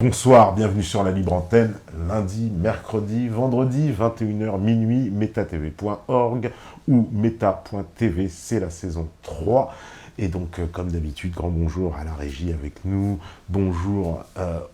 Bonsoir, bienvenue sur la libre antenne, lundi, mercredi, vendredi, 21h, minuit, metatv.org ou meta.tv, c'est la saison 3. Et donc, comme d'habitude, grand bonjour à la régie avec nous, bonjour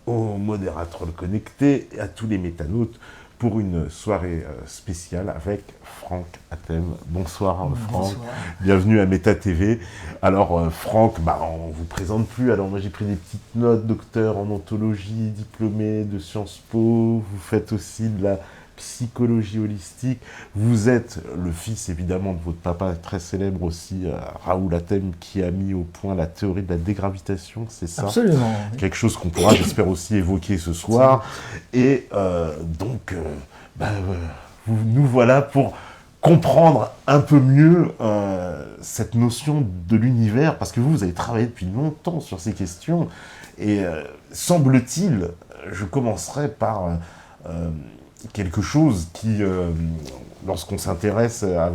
aux modérateurs connectés et à tous les métanautes pour une soirée spéciale avec Franck Athème. Bonsoir Franck, bonsoir. Bienvenue à Meta TV. Alors Franck, on vous présente plus. Alors moi j'ai pris des petites notes, docteur en ontologie, diplômé de Sciences Po. Vous faites aussi de la psychologie holistique. Vous êtes le fils évidemment de votre papa très célèbre aussi, Raoul Athème, qui a mis au point la théorie de la dégravitation, c'est ça? Absolument. Quelque chose qu'on pourra, j'espère, aussi évoquer ce soir. Et nous voilà pour comprendre un peu mieux cette notion de l'univers, parce que vous avez travaillé depuis longtemps sur ces questions, et semble-t-il, je commencerai par quelque chose qui, lorsqu'on s'intéresse à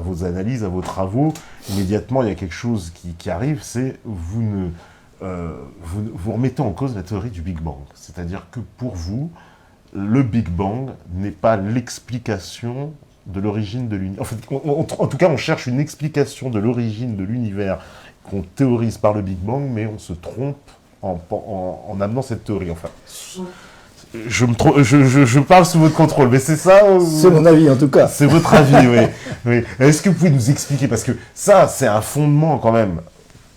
vos analyses, à vos travaux, immédiatement il y a quelque chose qui arrive, c'est vous remettez en cause la théorie du Big Bang. C'est-à-dire que pour vous, le Big Bang n'est pas l'explication de l'origine de l'univers. En fait, en tout cas, on cherche une explication de l'origine de l'univers qu'on théorise par le Big Bang, mais on se trompe en amenant cette théorie. Enfin, je parle sous votre contrôle, mais c'est ça c'est mon avis, en tout cas. C'est votre avis, oui. Oui. Est-ce que vous pouvez nous expliquer, parce que ça, c'est un fondement quand même,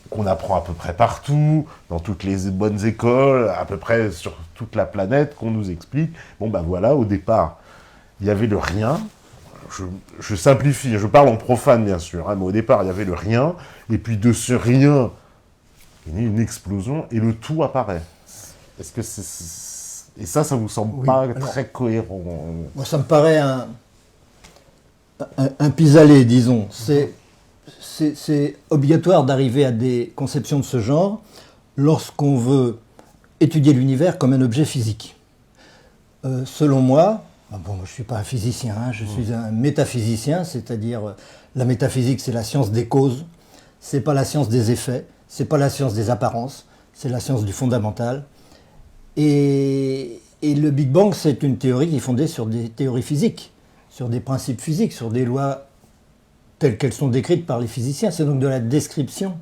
qu'on apprend à peu près partout, dans toutes les bonnes écoles, à peu près sur toute la planète, qu'on nous explique. Voilà, au départ, il y avait le rien. Je simplifie, je parle en profane, bien sûr, mais au départ, il y avait le rien, et puis de ce rien, il y a une explosion, et le tout apparaît. Est-ce que et ça vous semble pas très cohérent? Moi, ça me paraît un pis-aller, disons. C'est obligatoire d'arriver à des conceptions de ce genre lorsqu'on veut étudier l'univers comme un objet physique. Selon moi, je ne suis pas un physicien, je suis un métaphysicien, c'est-à-dire la métaphysique, c'est la science des causes, c'est pas la science des effets, c'est pas la science des apparences, c'est la science du fondamental. Et le Big Bang, c'est une théorie qui est fondée sur des théories physiques, sur des principes physiques, sur des lois telles qu'elles sont décrites par les physiciens. C'est donc de la description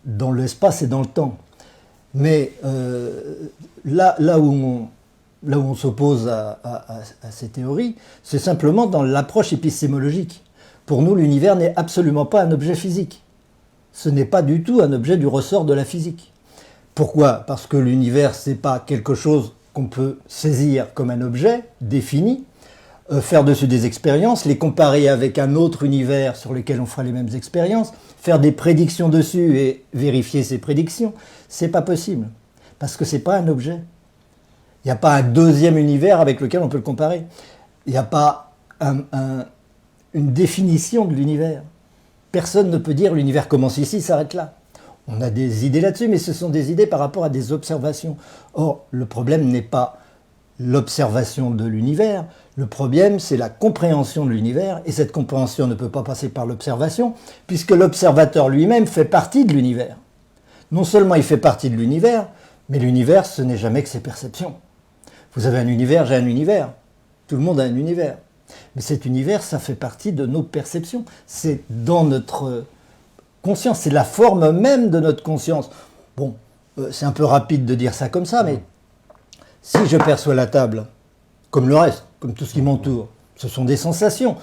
dans l'espace et dans le temps. Mais là où on s'oppose à ces théories, c'est simplement dans l'approche épistémologique. Pour nous, l'univers n'est absolument pas un objet physique. Ce n'est pas du tout un objet du ressort de la physique. Pourquoi ? Parce que l'univers, ce n'est pas quelque chose qu'on peut saisir comme un objet défini, faire dessus des expériences, les comparer avec un autre univers sur lequel on fera les mêmes expériences, faire des prédictions dessus et vérifier ces prédictions. C'est pas possible, parce que c'est pas un objet. Il n'y a pas un deuxième univers avec lequel on peut le comparer. Il n'y a pas une définition de l'univers. Personne ne peut dire l'univers commence ici, s'arrête là. On a des idées là-dessus, mais ce sont des idées par rapport à des observations. Or, le problème n'est pas l'observation de l'univers, le problème c'est la compréhension de l'univers, et cette compréhension ne peut pas passer par l'observation, puisque l'observateur lui-même fait partie de l'univers. Non seulement il fait partie de l'univers, mais l'univers ce n'est jamais que ses perceptions. Vous avez un univers, j'ai un univers, tout le monde a un univers. Mais cet univers, ça fait partie de nos perceptions, c'est dans notre conscience, c'est la forme même de notre conscience. Bon, c'est un peu rapide de dire ça comme ça, mais si je perçois la table, comme le reste, comme tout ce qui m'entoure, ce sont des sensations.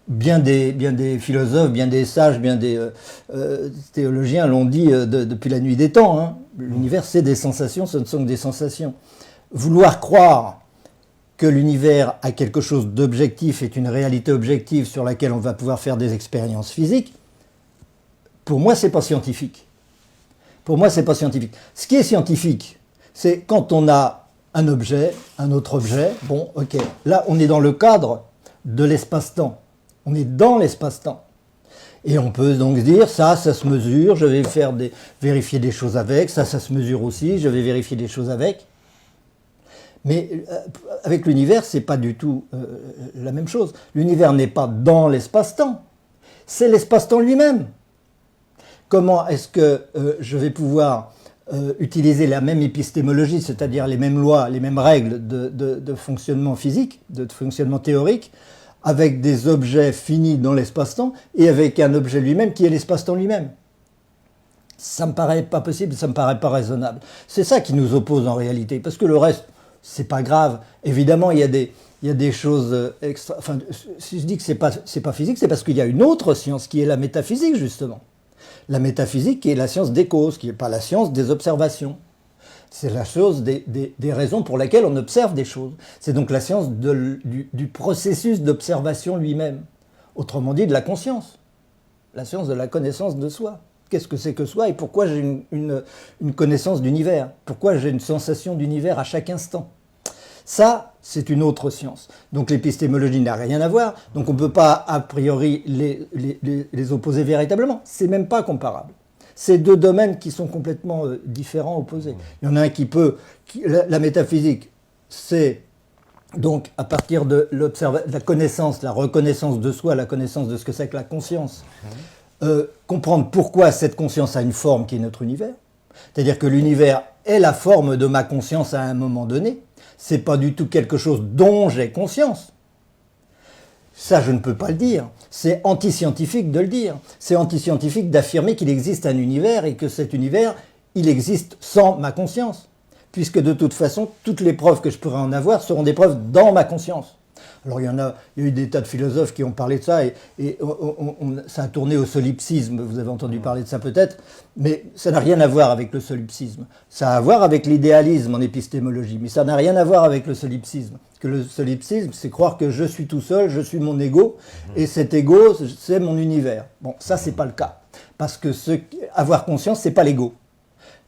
Bien des philosophes, bien des sages, bien des théologiens l'ont dit depuis la nuit des temps. L'univers, c'est des sensations, ce ne sont que des sensations. Vouloir croire que l'univers a quelque chose d'objectif, est une réalité objective sur laquelle on va pouvoir faire des expériences physiques, pour moi, c'est pas scientifique. Pour moi, c'est pas scientifique. Ce qui est scientifique, c'est quand on a un objet, un autre objet, bon, ok. Là, on est dans le cadre de l'espace-temps. On est dans l'espace-temps. Et on peut donc dire, ça se mesure, je vais vérifier des choses avec, ça se mesure aussi, je vais vérifier des choses avec. Mais avec l'univers, c'est pas du tout la même chose. L'univers n'est pas dans l'espace-temps. C'est l'espace-temps lui-même. Comment est-ce que je vais pouvoir utiliser la même épistémologie, c'est-à-dire les mêmes lois, les mêmes règles de fonctionnement physique, de fonctionnement théorique, avec des objets finis dans l'espace-temps et avec un objet lui-même qui est l'espace-temps lui-même. Ça me paraît pas possible, ça me paraît pas raisonnable. C'est ça qui nous oppose en réalité, parce que le reste, c'est pas grave. Évidemment, il y a des choses extra. Enfin, si je dis que c'est pas physique, c'est parce qu'il y a une autre science qui est la métaphysique justement. La métaphysique qui est la science des causes, qui n'est pas la science des observations. C'est la chose des raisons pour lesquelles on observe des choses. C'est donc la science du processus d'observation lui-même. Autrement dit, de la conscience. La science de la connaissance de soi. Qu'est-ce que c'est que soi et pourquoi j'ai une connaissance d'univers? Pourquoi j'ai une sensation d'univers à chaque instant? Ça, c'est une autre science. Donc l'épistémologie n'a rien à voir. Donc on ne peut pas, a priori, les opposer véritablement. C'est même pas comparable. C'est deux domaines qui sont complètement différents, opposés. Il y en a un qui peut... La métaphysique, c'est donc à partir de la connaissance, la reconnaissance de soi, la connaissance de ce que c'est que la conscience, comprendre pourquoi cette conscience a une forme qui est notre univers. C'est-à-dire que l'univers est la forme de ma conscience à un moment donné. C'est pas du tout quelque chose dont j'ai conscience. Ça, je ne peux pas le dire. C'est anti-scientifique de le dire. C'est anti-scientifique d'affirmer qu'il existe un univers et que cet univers, il existe sans ma conscience. Puisque de toute façon, toutes les preuves que je pourrais en avoir seront des preuves dans ma conscience. Alors il y a eu des tas de philosophes qui ont parlé de ça et ça a tourné au solipsisme, vous avez entendu parler de ça peut-être, mais ça n'a rien à voir avec le solipsisme. Ça a à voir avec l'idéalisme en épistémologie, mais ça n'a rien à voir avec le solipsisme. Que le solipsisme, c'est croire que je suis tout seul, je suis mon ego, et cet ego, c'est mon univers. Bon, ça c'est pas le cas, parce que avoir conscience, c'est pas l'ego.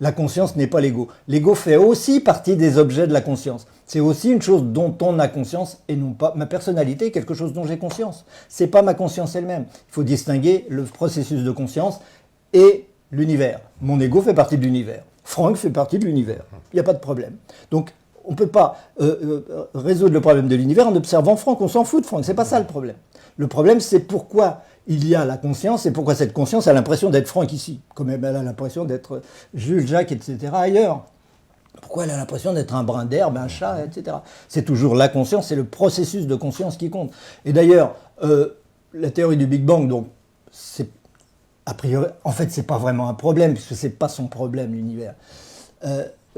La conscience n'est pas l'ego. L'ego fait aussi partie des objets de la conscience. C'est aussi une chose dont on a conscience et non pas ma personnalité, quelque chose dont j'ai conscience. C'est pas ma conscience elle-même. Il faut distinguer le processus de conscience et l'univers. Mon ego fait partie de l'univers. Franck fait partie de l'univers. Il n'y a pas de problème. Donc, on ne peut pas résoudre le problème de l'univers en observant Franck. On s'en fout de Franck. C'est pas ça le problème. Le problème, c'est pourquoi il y a la conscience et pourquoi cette conscience a l'impression d'être Franck ici, comme elle a l'impression d'être Jules, Jacques, etc. ailleurs. Pourquoi elle a l'impression d'être un brin d'herbe, un chat, etc. C'est toujours la conscience, c'est le processus de conscience qui compte. Et d'ailleurs, la théorie du Big Bang, donc, c'est a priori, en fait, c'est pas vraiment un problème, puisque c'est pas son problème, l'univers.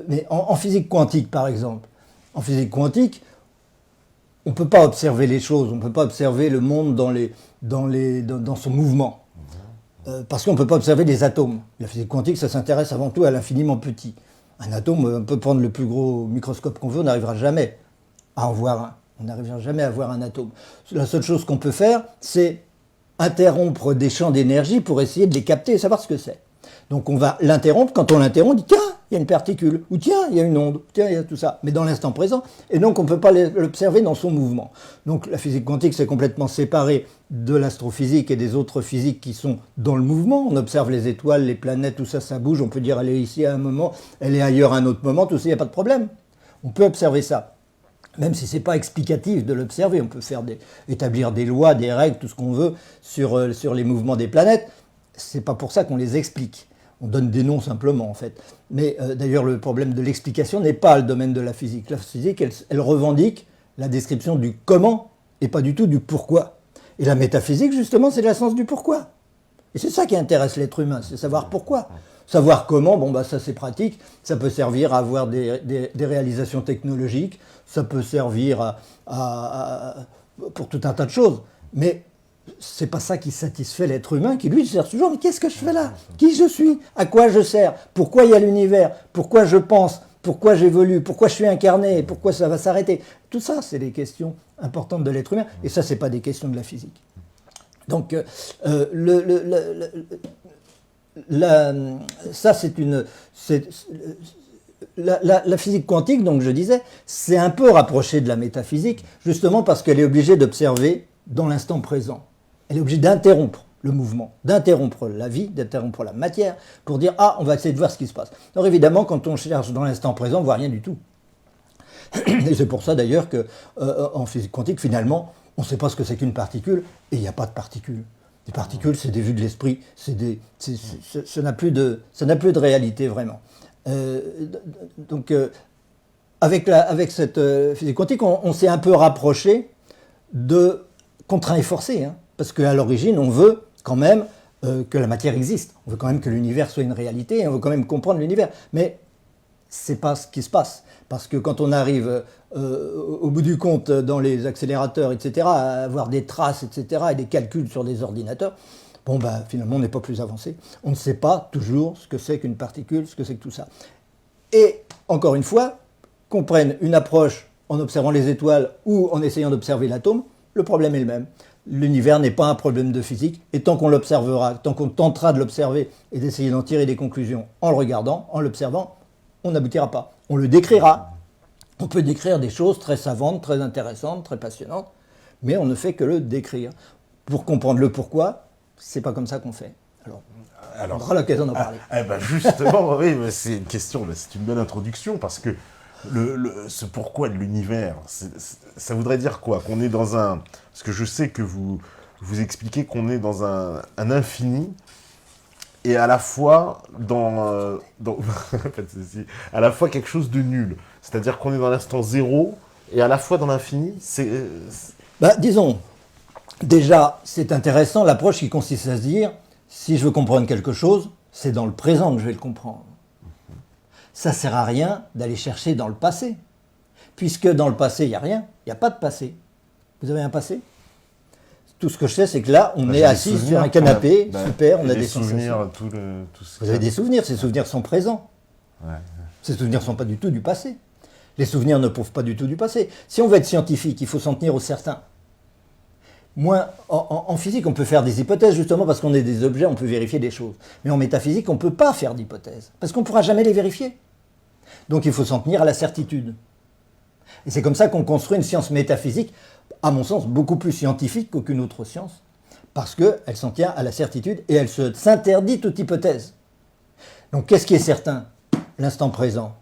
Mais en physique quantique, par exemple, en physique quantique, on ne peut pas observer les choses, on ne peut pas observer le monde dans son mouvement. Parce qu'on ne peut pas observer les atomes. La physique quantique, ça s'intéresse avant tout à l'infiniment petit. Un atome, on peut prendre le plus gros microscope qu'on veut, on n'arrivera jamais à en voir un. On n'arrivera jamais à voir un atome. La seule chose qu'on peut faire, c'est interrompre des champs d'énergie pour essayer de les capter et savoir ce que c'est. Donc on va l'interrompre, quand on l'interrompt, on dit tiens, il y a une particule, ou tiens, il y a une onde, tiens, il y a tout ça, mais dans l'instant présent, et donc on ne peut pas l'observer dans son mouvement. Donc la physique quantique, c'est complètement séparé de l'astrophysique et des autres physiques qui sont dans le mouvement. On observe les étoiles, les planètes, tout ça, ça bouge, on peut dire elle est ici à un moment, elle est ailleurs à un autre moment, tout ça, il n'y a pas de problème. On peut observer ça. Même si ce n'est pas explicatif de l'observer, on peut établir des lois, des règles, tout ce qu'on veut sur les mouvements des planètes. Ce n'est pas pour ça qu'on les explique. On donne des noms simplement, en fait. Mais d'ailleurs, le problème de l'explication n'est pas le domaine de la physique. La physique, elle revendique la description du comment et pas du tout du pourquoi. Et la métaphysique, justement, c'est la science du pourquoi. Et c'est ça qui intéresse l'être humain, c'est savoir pourquoi. Savoir comment, bon, bah, ça c'est pratique, ça peut servir à avoir des réalisations technologiques, ça peut servir pour tout un tas de choses. Mais c'est pas ça qui satisfait l'être humain, qui lui cherche toujours, mais qu'est-ce que je fais là? Qui je suis? À quoi je sers? Pourquoi il y a l'univers? Pourquoi je pense? Pourquoi j'évolue? Pourquoi je suis incarné? Pourquoi ça va s'arrêter? Tout ça, c'est des questions importantes de l'être humain, et ça, c'est pas des questions de la physique. Donc, ça, c'est une... La physique quantique, donc je disais, c'est un peu rapproché de la métaphysique, justement parce qu'elle est obligée d'observer dans l'instant présent. Elle est obligée d'interrompre le mouvement, d'interrompre la vie, d'interrompre la matière, pour dire « Ah, on va essayer de voir ce qui se passe ». Alors évidemment, quand on cherche dans l'instant présent, on ne voit rien du tout. Et c'est pour ça d'ailleurs qu'en physique quantique, finalement, on ne sait pas ce que c'est qu'une particule, et il n'y a pas de particules. Les particules, c'est des vues de l'esprit, ça n'a plus de réalité vraiment. Donc, avec cette physique quantique, on s'est un peu rapproché de contraint et forcé, hein, parce qu'à l'origine, on veut quand même que la matière existe. On veut quand même que l'univers soit une réalité, on veut quand même comprendre l'univers. Mais c'est pas ce qui se passe. Parce que quand on arrive au bout du compte dans les accélérateurs, etc., à avoir des traces, etc., et des calculs sur des ordinateurs, bon, ben, finalement, on n'est pas plus avancé. On ne sait pas toujours ce que c'est qu'une particule, ce que c'est que tout ça. Et, encore une fois, qu'on prenne une approche en observant les étoiles ou en essayant d'observer l'atome, le problème est le même. L'univers n'est pas un problème de physique, et tant qu'on l'observera, tant qu'on tentera de l'observer et d'essayer d'en tirer des conclusions en le regardant, en l'observant, on n'aboutira pas. On le décrira. On peut décrire des choses très savantes, très intéressantes, très passionnantes, mais on ne fait que le décrire. Pour comprendre le pourquoi, c'est pas comme ça qu'on fait. Alors, on aura l'occasion d'en parler. Justement, oui, c'est une question, c'est une bonne introduction, parce que ce pourquoi de l'univers, ça voudrait dire quoi? Qu'on est dans un... Parce que je sais que vous expliquez qu'on est dans un infini, et à la fois à la fois quelque chose de nul. C'est-à-dire qu'on est dans l'instant zéro, et à la fois dans l'infini, disons, déjà, c'est intéressant l'approche qui consiste à se dire, si je veux comprendre quelque chose, c'est dans le présent que je vais le comprendre. Ça ne sert à rien d'aller chercher dans le passé. Puisque dans le passé, il n'y a rien, il n'y a pas de passé. Vous avez un passé? Tout ce que je sais, c'est que là, on est assis sur un canapé, super, on a des souvenirs. Vous avez des souvenirs, ces souvenirs sont présents. Ouais. Ces souvenirs ne sont pas du tout du passé. Les souvenirs ne prouvent pas du tout du passé. Si on veut être scientifique, il faut s'en tenir au certain. En physique, on peut faire des hypothèses, justement parce qu'on est des objets, on peut vérifier des choses. Mais en métaphysique, on ne peut pas faire d'hypothèses, parce qu'on ne pourra jamais les vérifier. Donc il faut s'en tenir à la certitude. Et c'est comme ça qu'on construit une science métaphysique, à mon sens, beaucoup plus scientifique qu'aucune autre science, parce qu'elle s'en tient à la certitude et elle s'interdit toute hypothèse. Donc qu'est-ce qui est certain? L'instant présent.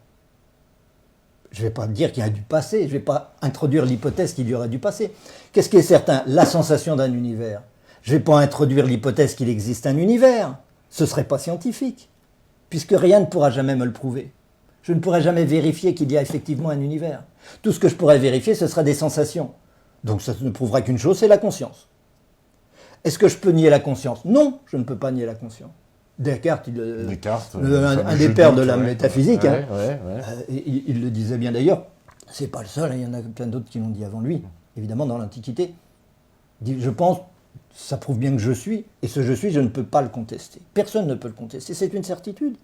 Je ne vais pas dire qu'il y a du passé, je ne vais pas introduire l'hypothèse qu'il y aurait du passé. Qu'est-ce qui est certain? La sensation d'un univers. Je ne vais pas introduire l'hypothèse qu'il existe un univers. Ce ne serait pas scientifique, puisque rien ne pourra jamais me le prouver. Je ne pourrai jamais vérifier qu'il y a effectivement un univers. Tout ce que je pourrais vérifier, ce sera des sensations. Donc ça ne prouvera qu'une chose, c'est la conscience. Est-ce que je peux nier la conscience? Non, je ne peux pas nier la conscience. Descartes, un des pères de la métaphysique, il le disait bien d'ailleurs, c'est pas le seul, il y en a plein d'autres qui l'ont dit avant lui, évidemment dans l'Antiquité. Il dit, je pense, ça prouve bien que je suis, et ce je suis, je ne peux pas le contester. Personne ne peut le contester, c'est une certitude.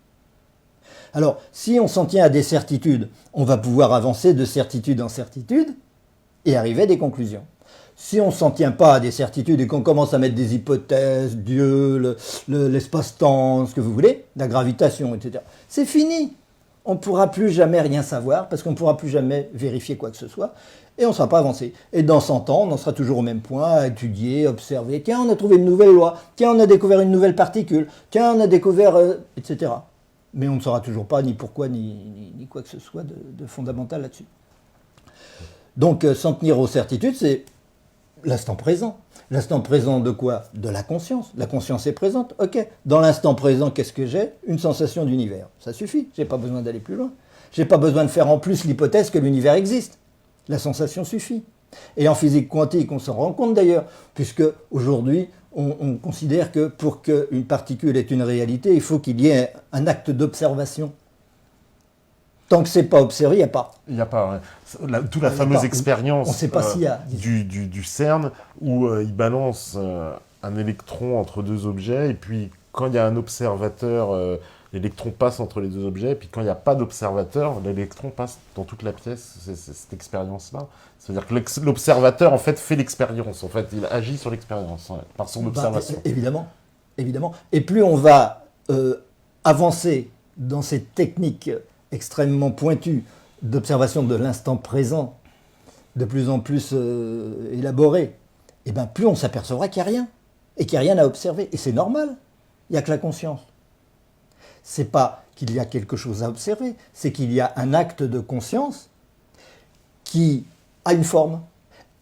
Alors, si on s'en tient à des certitudes, on va pouvoir avancer de certitude en certitude et arriver à des conclusions. Si on ne s'en tient pas à des certitudes et qu'on commence à mettre des hypothèses, Dieu, l'espace-temps, ce que vous voulez, la gravitation, etc., c'est fini. On ne pourra plus jamais rien savoir parce qu'on ne pourra plus jamais vérifier quoi que ce soit et on ne sera pas avancé. Et dans 100 ans, on en sera toujours au même point, à étudier, observer. Tiens, on a trouvé une nouvelle loi. Tiens, on a découvert une nouvelle particule. Tiens, on a découvert... etc. Mais on ne saura toujours pas ni pourquoi ni quoi que ce soit de fondamental là-dessus. Donc, s'en tenir aux certitudes, c'est... l'instant présent. L'instant présent de quoi? De la conscience. La conscience est présente, ok. Dans l'instant présent, qu'est-ce que j'ai? Une sensation d'univers. Ça suffit, je n'ai pas besoin d'aller plus loin. Je n'ai pas besoin de faire en plus l'hypothèse que l'univers existe. La sensation suffit. Et en physique quantique, on s'en rend compte d'ailleurs, puisque aujourd'hui, on considère que pour qu'une particule ait une réalité, il faut qu'il y ait un acte d'observation. Tant que ce n'est pas observé, il n'y a pas. Il n'y a pas. Ouais. D'où la fameuse expérience du CERN où il balance un électron entre deux objets et puis quand il y a un observateur, l'électron passe entre les deux objets et puis quand il n'y a pas d'observateur, l'électron passe dans toute la pièce. C'est cette expérience-là. C'est-à-dire que l'observateur, en fait, fait l'expérience. En fait, il agit sur l'expérience par son observation. Évidemment. Et plus on va avancer dans ces techniques extrêmement pointues d'observation de l'instant présent, de plus en plus élaborées, et bien plus on s'apercevra qu'il n'y a rien, et qu'il n'y a rien à observer. Et c'est normal, il n'y a que la conscience. C'est pas qu'il y a quelque chose à observer, c'est qu'il y a un acte de conscience qui a une forme.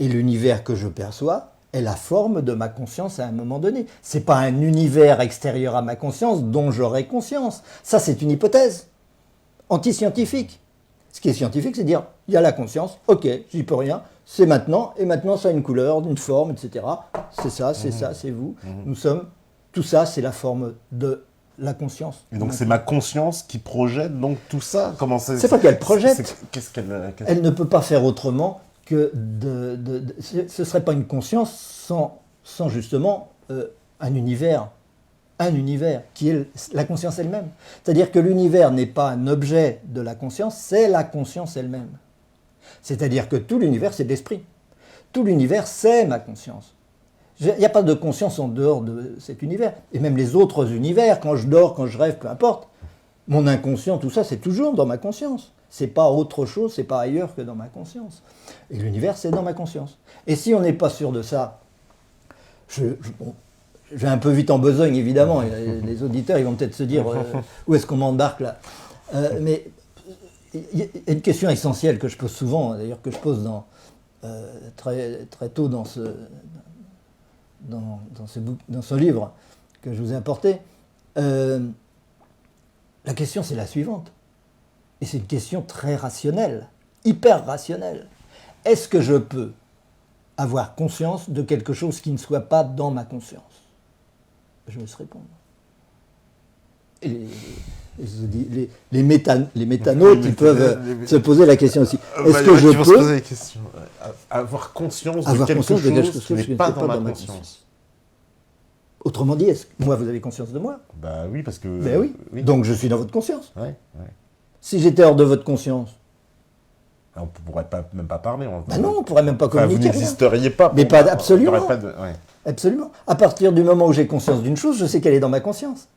Et l'univers que je perçois est la forme de ma conscience à un moment donné. C'est pas un univers extérieur à ma conscience dont j'aurai conscience. Ça, c'est une hypothèse. anti-scientifique. Ce qui est scientifique, c'est dire, il y a la conscience, ok, j'y peux rien, c'est maintenant, et maintenant ça a une couleur, une forme, etc. C'est ça, c'est vous. Nous sommes, tout ça, c'est la forme de la conscience. Et donc c'est ma conscience qui projette donc tout ça. Comment c'est pas qu'elle projette. Elle ne peut pas faire autrement que ce serait pas une conscience sans justement un univers qui est la conscience elle-même. C'est-à-dire que l'univers n'est pas un objet de la conscience, c'est la conscience elle-même. C'est-à-dire que tout l'univers, c'est de l'esprit. Tout l'univers, c'est ma conscience. Il n'y a pas de conscience en dehors de cet univers. Et même les autres univers, quand je dors, quand je rêve, peu importe, mon inconscient, tout ça, c'est toujours dans ma conscience. C'est pas autre chose, c'est pas ailleurs que dans ma conscience. Et l'univers, c'est dans ma conscience. Et si on n'est pas sûr de ça, je vais un peu vite en besogne, évidemment. Et les auditeurs, ils vont peut-être se dire où est-ce qu'on m'embarque là. Mais il y a une question essentielle que je pose souvent, d'ailleurs que je pose très, très tôt dans ce livre que je vous ai apporté. La question, c'est la suivante. Et c'est une question très rationnelle, hyper rationnelle. Est-ce que je peux avoir conscience de quelque chose qui ne soit pas dans ma conscience? Je vais se répondre. Et les métanautes, ils peuvent se poser la question aussi. Est-ce que je peux avoir conscience de quelque chose qui n'est pas dans ma conscience? Autrement dit, moi, vous avez conscience de moi? Bah oui, parce que... Ben oui. Donc je suis dans votre conscience. Ouais. Si j'étais hors de votre conscience... On ne pourrait même pas parler. Non, on ne pourrait même pas communiquer. Vous n'existeriez pas. Mais pas absolument. Absolument. À partir du moment où j'ai conscience d'une chose, je sais qu'elle est dans ma conscience.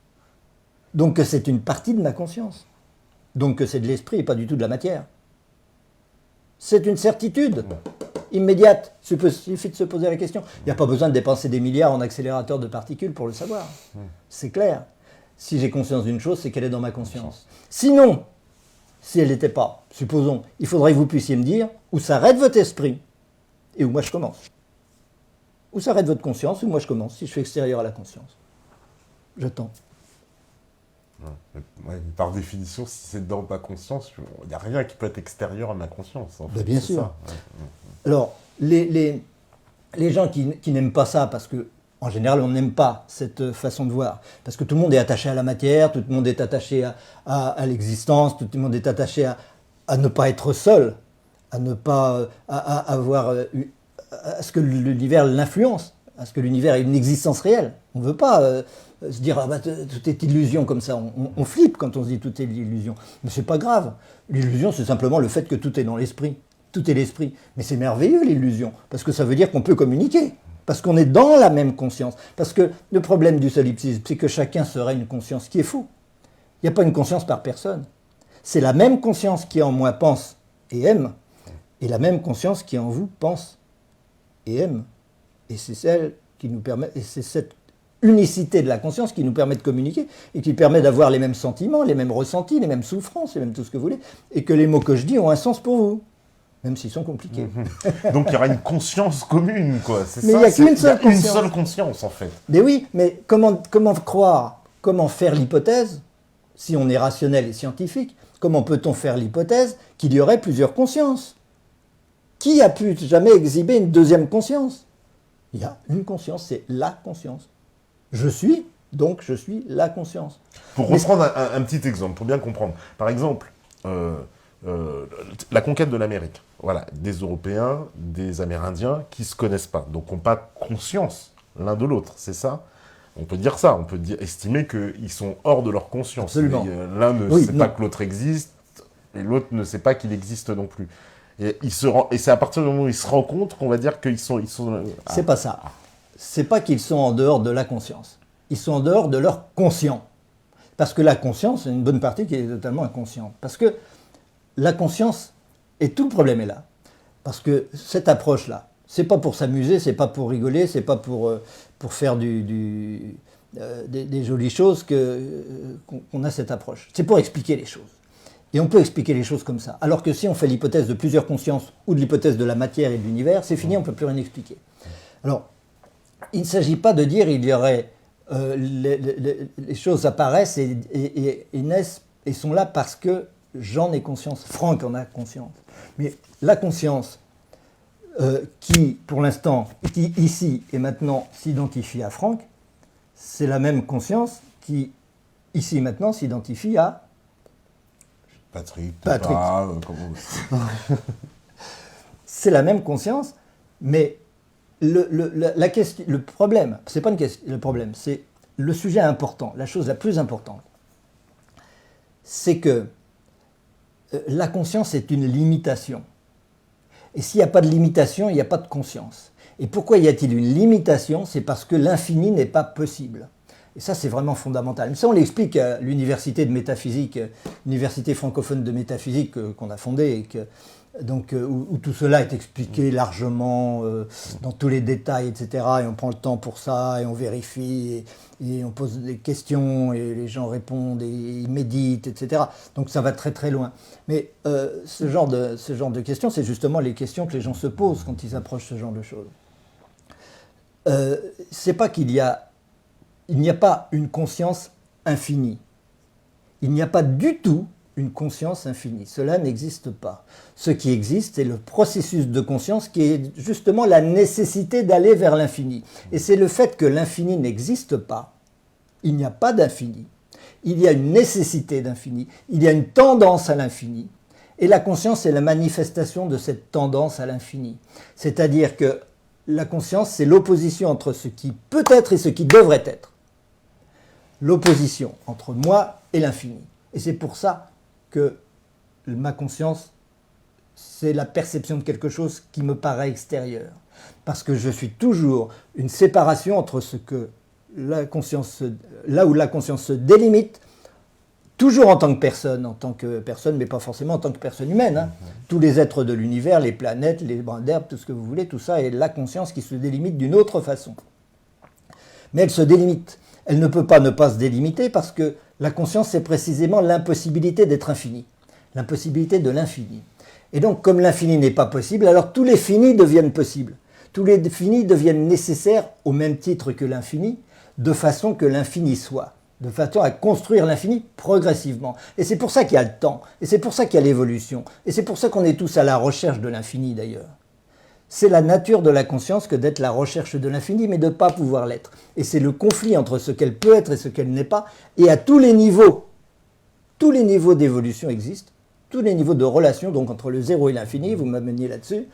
Donc que c'est une partie de ma conscience. Donc que c'est de l'esprit et pas du tout de la matière. C'est une certitude immédiate. Il suffit de se poser la question. Il n'y a pas besoin de dépenser des milliards en accélérateurs de particules pour le savoir. C'est clair. Si j'ai conscience d'une chose, c'est qu'elle est dans ma conscience. Sinon, si elle n'était pas, supposons, il faudrait que vous puissiez me dire où s'arrête votre esprit et où moi je commence. Où s'arrête votre conscience, où moi je commence, si je suis extérieur à la conscience. J'attends. Par définition, si c'est dans ma conscience, il n'y a rien qui peut être extérieur à ma conscience. En fait, bien sûr. Alors, les gens qui n'aiment pas ça, parce que en général, on n'aime pas cette façon de voir, parce que tout le monde est attaché à la matière, tout le monde est attaché à l'existence, tout le monde est attaché à ne pas être seul, à ne pas avoir... à ce que l'univers l'influence, à ce que l'univers ait une existence réelle. On ne veut pas se dire tout est illusion comme ça. On flippe quand on se dit tout est illusion. Mais c'est pas grave. L'illusion, c'est simplement le fait que tout est dans l'esprit. Tout est l'esprit. Mais c'est merveilleux l'illusion, parce que ça veut dire qu'on peut communiquer. Parce qu'on est dans la même conscience. Parce que le problème du solipsisme, c'est que chacun serait une conscience qui est faux. Il n'y a pas une conscience par personne. C'est la même conscience qui en moi pense et aime, et la même conscience qui en vous pense et aime. Et c'est celle qui nous permet, et c'est cette unicité de la conscience qui nous permet de communiquer, et qui permet d'avoir les mêmes sentiments, les mêmes ressentis, les mêmes souffrances, et même tout ce que vous voulez, et que les mots que je dis ont un sens pour vous. Même s'ils sont compliqués. Donc il y aura une conscience commune, quoi. C'est mais ça, il n'y a qu'une seule conscience. Une seule conscience, en fait. Mais oui, mais comment croire, comment faire l'hypothèse, si on est rationnel et scientifique, comment peut-on faire l'hypothèse qu'il y aurait plusieurs consciences? Qui a pu jamais exhiber une deuxième conscience? Il y a une conscience, c'est la conscience. Je suis, donc je suis la conscience. Pour reprendre un petit exemple, pour bien comprendre. Par exemple, la conquête de l'Amérique. Voilà, des Européens, des Amérindiens qui ne se connaissent pas, donc n'ont pas conscience l'un de l'autre, c'est ça? On peut dire ça, on peut estimer qu'ils sont hors de leur conscience. Absolument. L'un ne sait pas que l'autre existe, et l'autre ne sait pas qu'il existe non plus. Et c'est à partir du moment où ils se rencontrent qu'on va dire qu'ils sont... C'est pas ça. C'est pas qu'ils sont en dehors de la conscience. Ils sont en dehors de leur conscient. Parce que la conscience, c'est une bonne partie qui est totalement inconsciente. Parce que la conscience, et tout le problème est là. Parce que cette approche-là, c'est pas pour s'amuser, c'est pas pour rigoler, c'est pas pour faire des jolies choses qu'on a cette approche. C'est pour expliquer les choses. Et on peut expliquer les choses comme ça. Alors que si on fait l'hypothèse de plusieurs consciences ou de l'hypothèse de la matière et de l'univers, c'est fini, on ne peut plus rien expliquer. Alors, il ne s'agit pas de dire il y aurait... les choses apparaissent et naissent et sont là parce que j'en ai conscience, Franck en a conscience. Mais la conscience qui, pour l'instant, qui ici et maintenant s'identifie à Franck, c'est la même conscience qui, ici et maintenant, s'identifie à Patrick. C'est la même conscience, mais le problème, c'est pas une question, le problème, c'est le sujet important, la chose la plus importante, c'est que la conscience est une limitation. Et s'il n'y a pas de limitation, il n'y a pas de conscience. Et pourquoi y a-t-il une limitation? C'est parce que l'infini n'est pas possible. Et ça, c'est vraiment fondamental. Mais ça, on l'explique à l'université de métaphysique, l'université francophone de métaphysique qu'on a fondée, et où tout cela est expliqué largement, dans tous les détails, etc. Et on prend le temps pour ça, et on vérifie, et on pose des questions, et les gens répondent, et ils méditent, etc. Donc ça va très très loin. Mais ce genre de questions, c'est justement les questions que les gens se posent quand ils approchent ce genre de choses. C'est pas qu'il n'y a pas une conscience infinie. Il n'y a pas du tout une conscience infinie. Cela n'existe pas. Ce qui existe, c'est le processus de conscience qui est justement la nécessité d'aller vers l'infini. Et c'est le fait que l'infini n'existe pas. Il n'y a pas d'infini. Il y a une nécessité d'infini. Il y a une tendance à l'infini. Et la conscience est la manifestation de cette tendance à l'infini. C'est-à-dire que la conscience, c'est l'opposition entre ce qui peut être et ce qui devrait être. L'opposition entre moi et l'infini. Et c'est pour ça que ma conscience, c'est la perception de quelque chose qui me paraît extérieur. Parce que je suis toujours une séparation entre ce que la conscience, là où la conscience se délimite, toujours en tant que personne, mais pas forcément en tant que personne humaine. Hein. Tous les êtres de l'univers, les planètes, les brins d'herbe, tout ce que vous voulez, tout ça est la conscience qui se délimite d'une autre façon. Mais elle se délimite. Elle ne peut pas ne pas se délimiter parce que la conscience, c'est précisément l'impossibilité d'être infini, l'impossibilité de l'infini. Et donc, comme l'infini n'est pas possible, alors tous les finis deviennent possibles. Tous les finis deviennent nécessaires au même titre que l'infini, de façon que l'infini soit, de façon à construire l'infini progressivement. Et c'est pour ça qu'il y a le temps, et c'est pour ça qu'il y a l'évolution, et c'est pour ça qu'on est tous à la recherche de l'infini d'ailleurs. C'est la nature de la conscience que d'être la recherche de l'infini, mais de ne pas pouvoir l'être. Et c'est le conflit entre ce qu'elle peut être et ce qu'elle n'est pas. Et à tous les niveaux d'évolution existent, tous les niveaux de relation, donc entre le zéro et l'infini, vous m'ameniez là-dessus,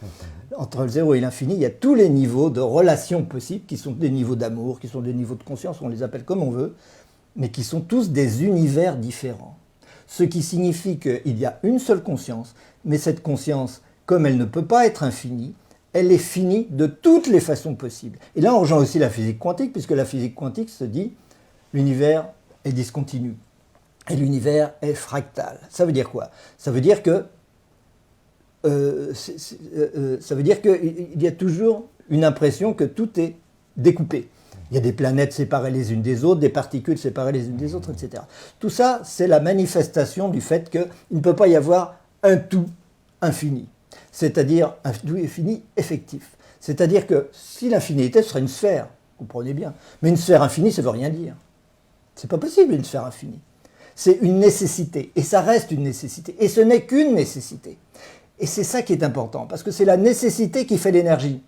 entre le zéro et l'infini, il y a tous les niveaux de relations possibles, qui sont des niveaux d'amour, qui sont des niveaux de conscience, on les appelle comme on veut, mais qui sont tous des univers différents. Ce qui signifie qu'il y a une seule conscience, mais cette conscience, comme elle ne peut pas être infinie, elle est finie de toutes les façons possibles. Et là, on rejoint aussi la physique quantique, puisque la physique quantique se dit l'univers est discontinu et l'univers est fractal. Ça veut dire quoi? Ça veut dire que il y a toujours une impression que tout est découpé. Il y a des planètes séparées les unes des autres, des particules séparées les unes des autres, etc. Tout ça, c'est la manifestation du fait qu'il ne peut pas y avoir un tout infini. C'est-à-dire un tout infini effectif. C'est-à-dire que si l'infinité serait une sphère, vous comprenez bien, mais une sphère infinie, ça ne veut rien dire. C'est pas possible une sphère infinie. C'est une nécessité, et ça reste une nécessité, et ce n'est qu'une nécessité. Et c'est ça qui est important, parce que c'est la nécessité qui fait l'énergie.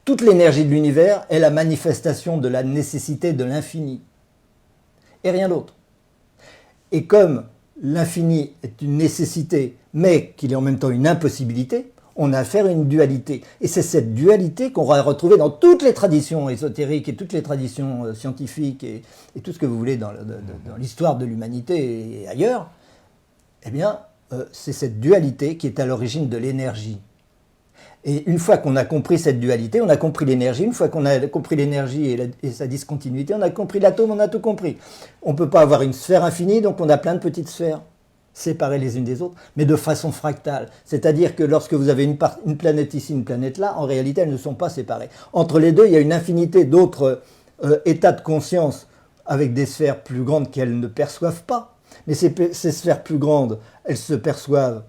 Toute l'énergie de l'univers est la manifestation de la nécessité de l'infini, et rien d'autre. Et comme l'infini est une nécessité, mais qu'il est en même temps une impossibilité, on a affaire à une dualité. Et c'est cette dualité qu'on va retrouver dans toutes les traditions ésotériques et toutes les traditions scientifiques et tout ce que vous voulez dans l'histoire de l'humanité et ailleurs. Eh bien, c'est cette dualité qui est à l'origine de l'énergie. Et une fois qu'on a compris cette dualité, on a compris l'énergie. Une fois qu'on a compris l'énergie et sa discontinuité, on a compris l'atome, on a tout compris. On ne peut pas avoir une sphère infinie, donc on a plein de petites sphères séparées les unes des autres, mais de façon fractale. C'est-à-dire que lorsque vous avez une planète ici, une planète là, en réalité, elles ne sont pas séparées. Entre les deux, il y a une infinité d'autres états de conscience avec des sphères plus grandes qu'elles ne perçoivent pas. Mais ces sphères plus grandes, elles se perçoivent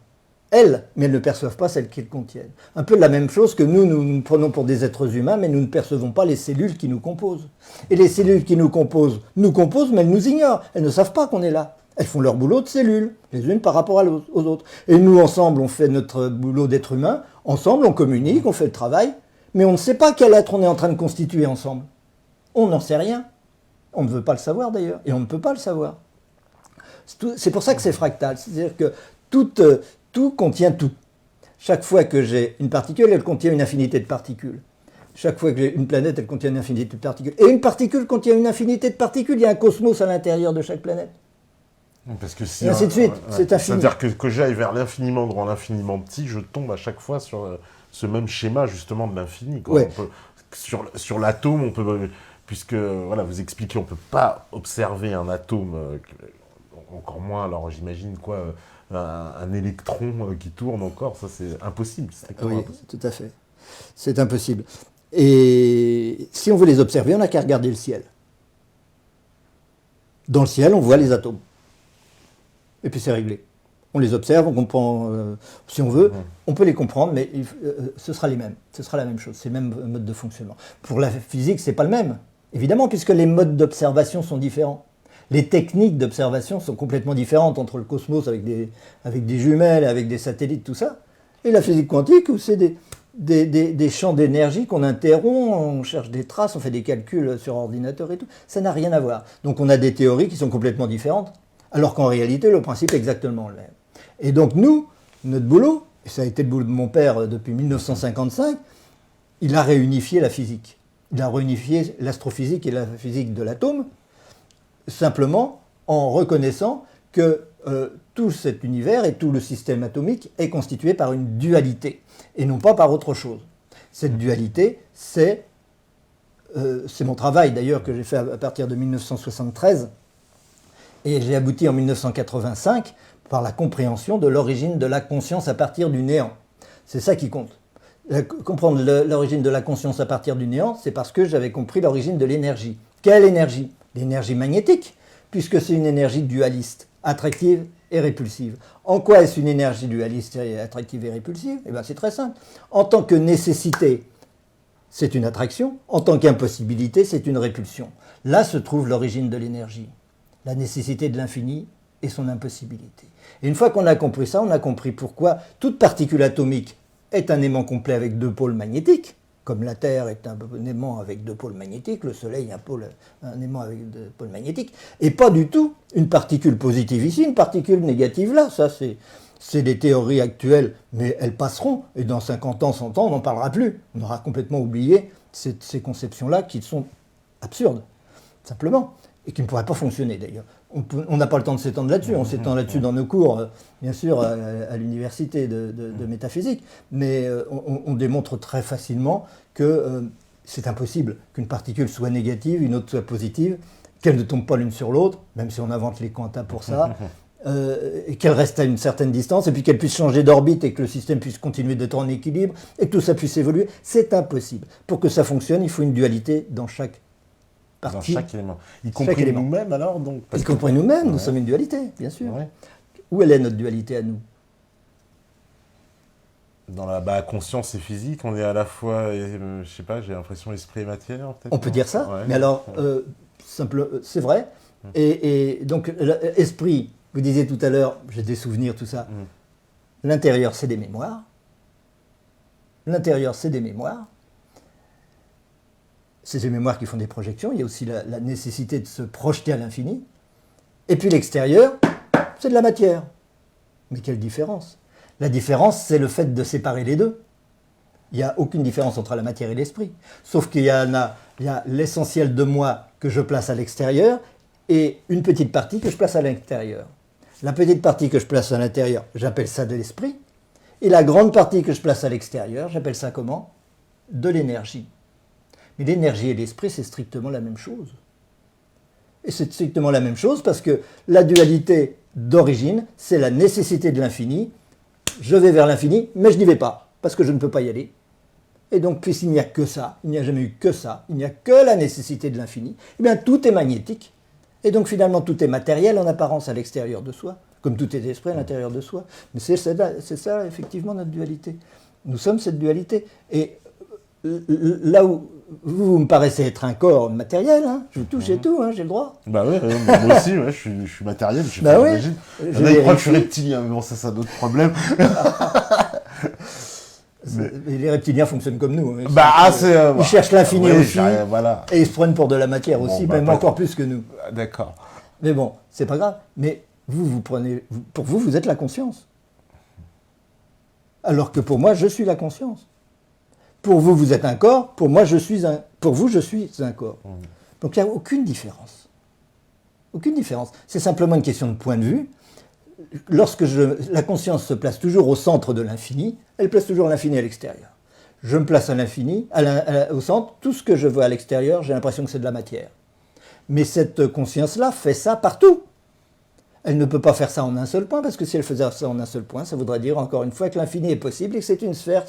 elles, mais elles ne perçoivent pas celles qu'elles contiennent. Un peu la même chose que nous prenons pour des êtres humains, mais nous ne percevons pas les cellules qui nous composent. Et les cellules qui nous composent, mais elles nous ignorent. Elles ne savent pas qu'on est là. Elles font leur boulot de cellules, les unes par rapport aux autres. Et nous, ensemble, on fait notre boulot d'être humain. Ensemble, on communique, on fait le travail. Mais on ne sait pas quel être on est en train de constituer ensemble. On n'en sait rien. On ne veut pas le savoir d'ailleurs. Et on ne peut pas le savoir. C'est pour ça que c'est fractal. C'est-à-dire que tout contient tout. Chaque fois que j'ai une particule, elle contient une infinité de particules. Chaque fois que j'ai une planète, elle contient une infinité de particules. Et une particule contient une infinité de particules. Il y a un cosmos à l'intérieur de chaque planète. Parce que si et ainsi de suite, c'est infini. C'est-à-dire que j'aille vers l'infiniment grand, l'infiniment petit, je tombe à chaque fois sur ce même schéma justement de l'infini. Ouais. Sur l'atome, on peut, puisque voilà, vous expliquez, on ne peut pas observer un atome, encore moins, alors j'imagine quoi, un électron qui tourne encore, ça c'est impossible. Oui, impossible. Tout à fait. C'est impossible. Et si on veut les observer, on n'a qu'à regarder le ciel. Dans le ciel, on voit les atomes. Et puis c'est réglé. On les observe, on comprend, si on veut, on peut les comprendre, mais ce sera les mêmes. Ce sera la même chose, c'est le même mode de fonctionnement. Pour la physique, c'est pas le même, évidemment, puisque les modes d'observation sont différents. Les techniques d'observation sont complètement différentes entre le cosmos avec des jumelles, avec des satellites, tout ça, et la physique quantique, où c'est des champs d'énergie qu'on interrompt, on cherche des traces, on fait des calculs sur ordinateur et tout. Ça n'a rien à voir. Donc on a des théories qui sont complètement différentes. Alors qu'en réalité, le principe est exactement le même. Et donc nous, notre boulot, et ça a été le boulot de mon père depuis 1955, il a réunifié la physique. Il a réunifié l'astrophysique et la physique de l'atome, simplement en reconnaissant que tout cet univers et tout le système atomique est constitué par une dualité, et non pas par autre chose. Cette dualité, c'est mon travail d'ailleurs que j'ai fait à partir de 1973, et j'ai abouti en 1985 par la compréhension de l'origine de la conscience à partir du néant. C'est ça qui compte. Comprendre l'origine de la conscience à partir du néant, c'est parce que j'avais compris l'origine de l'énergie. Quelle énergie? L'énergie magnétique, puisque c'est une énergie dualiste, attractive et répulsive. En quoi est-ce une énergie dualiste et attractive et répulsive? Eh bien, c'est très simple. En tant que nécessité, c'est une attraction. En tant qu'impossibilité, c'est une répulsion. Là se trouve l'origine de l'énergie. La nécessité de l'infini et son impossibilité. Et une fois qu'on a compris ça, on a compris pourquoi toute particule atomique est un aimant complet avec deux pôles magnétiques, comme la Terre est un aimant avec deux pôles magnétiques, le Soleil un aimant avec deux pôles magnétiques, et pas du tout une particule positive ici, une particule négative là. Ça, c'est des théories actuelles, mais elles passeront, et dans 50 ans, 100 ans, on n'en parlera plus. On aura complètement oublié ces conceptions-là qui sont absurdes, simplement. Et qui ne pourrait pas fonctionner d'ailleurs. On n'a pas le temps de s'étendre là-dessus, on s'étend là-dessus dans nos cours, bien sûr, à l'université de métaphysique, mais on démontre très facilement que c'est impossible qu'une particule soit négative, une autre soit positive, qu'elles ne tombent pas l'une sur l'autre, même si on invente les quantas pour ça, et qu'elles restent à une certaine distance, et puis qu'elles puissent changer d'orbite et que le système puisse continuer d'être en équilibre, et que tout ça puisse évoluer. C'est impossible. Pour que ça fonctionne, il faut une dualité dans chaque partie, dans chaque élément. Y compris nous-mêmes alors donc, y compris nous-mêmes, nous sommes une dualité, bien sûr. Ouais. Où elle est notre dualité à nous? Dans la conscience et physique, on est à la fois, je sais pas, j'ai l'impression esprit et matière peut-être. On peut dire ça, mais alors, c'est vrai. Et donc, esprit, vous disiez tout à l'heure, j'ai des souvenirs, tout ça. L'intérieur, c'est des mémoires. L'intérieur, c'est des mémoires. C'est ces mémoires qui font des projections, il y a aussi la nécessité de se projeter à l'infini. Et puis l'extérieur, c'est de la matière. Mais quelle différence? La différence, c'est le fait de séparer les deux. Il n'y a aucune différence entre la matière et l'esprit. Sauf qu'il y a l'essentiel de moi que je place à l'extérieur et une petite partie que je place à l'intérieur. La petite partie que je place à l'intérieur, j'appelle ça de l'esprit. Et la grande partie que je place à l'extérieur, j'appelle ça comment? De l'énergie. Mais l'énergie et l'esprit, c'est strictement la même chose. Et c'est strictement la même chose parce que la dualité d'origine, c'est la nécessité de l'infini. Je vais vers l'infini, mais je n'y vais pas, parce que je ne peux pas y aller. Et donc, puisqu'il n'y a que ça, il n'y a jamais eu que ça, il n'y a que la nécessité de l'infini, eh bien, tout est magnétique. Et donc, finalement, tout est matériel en apparence à l'extérieur de soi, comme tout est esprit à l'intérieur de soi. Mais c'est ça, effectivement, notre dualité. Nous sommes cette dualité. Et là où vous me paraissez être un corps matériel, hein, je touche et tout, hein, j'ai le droit. Bah ouais, moi aussi, ouais, je suis matériel, je sais Bah pas, oui, j'imagine. je Il y en a qui croient que je suis vérifie. reptilien, mais bon, ça, c'est un autre problème. Et les reptiliens fonctionnent comme nous. Hein. Ils cherchent l'infini aussi, Voilà. et ils se prennent pour de la matière Bon, aussi, bah, même pas- encore plus que nous. D'accord. Mais bon, c'est pas grave. Mais pour vous, vous êtes la conscience. Alors que pour moi, je suis la conscience. Pour vous, vous êtes un corps. Pour moi, pour vous, je suis un corps. Donc il n'y a aucune différence. Aucune différence. C'est simplement une question de point de vue. Lorsque la conscience se place toujours au centre de l'infini, elle place toujours l'infini à l'extérieur. Je me place à l'infini, au centre. Tout ce que je vois à l'extérieur, j'ai l'impression que c'est de la matière. Mais cette conscience-là fait ça partout. Elle ne peut pas faire ça en un seul point, parce que si elle faisait ça en un seul point, ça voudrait dire encore une fois que l'infini est possible et que c'est une sphère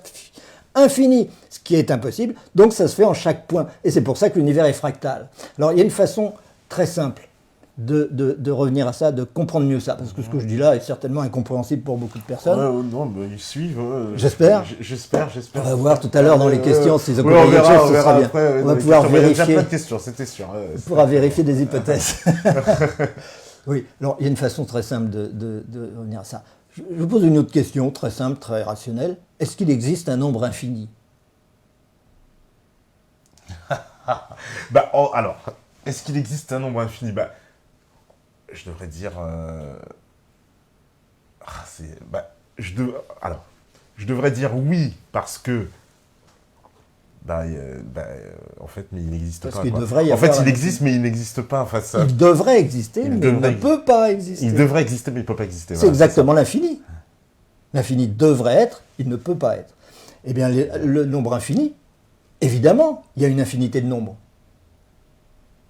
infinie, ce qui est impossible, donc ça se fait en chaque point. Et c'est pour ça que l'univers est fractal. Alors il y a une façon très simple de revenir à ça, de comprendre mieux ça, parce que ce que je dis là est certainement incompréhensible pour beaucoup de personnes. Non, mais ils suivent. J'espère. J'espère. On va voir tout à l'heure dans les questions si ça peut on quelque verra, chose, on ce verra sera bien. après. On va pouvoir Il y a déjà vérifier. plein de questions, c'était sûr. On pourra vérifier des hypothèses. Oui, alors il y a une façon très simple de revenir à ça. Je vous pose une autre question, très simple, très rationnelle. Est-ce qu'il existe un nombre infini? Alors, est-ce qu'il existe un nombre infini? Je devrais dire... je devrais dire oui, parce que... en fait, mais il n'existe Parce pas. qu'il Quoi. devrait y En fait, avoir il un existe, mais il n'existe pas. Enfin, ça... Il devrait exister, mais il ne peut pas exister. Il devrait exister, mais il ne peut pas exister. C'est exactement l'infini. L'infini devrait être, il ne peut pas être. Eh bien, le nombre infini, évidemment, il y a une infinité de nombres.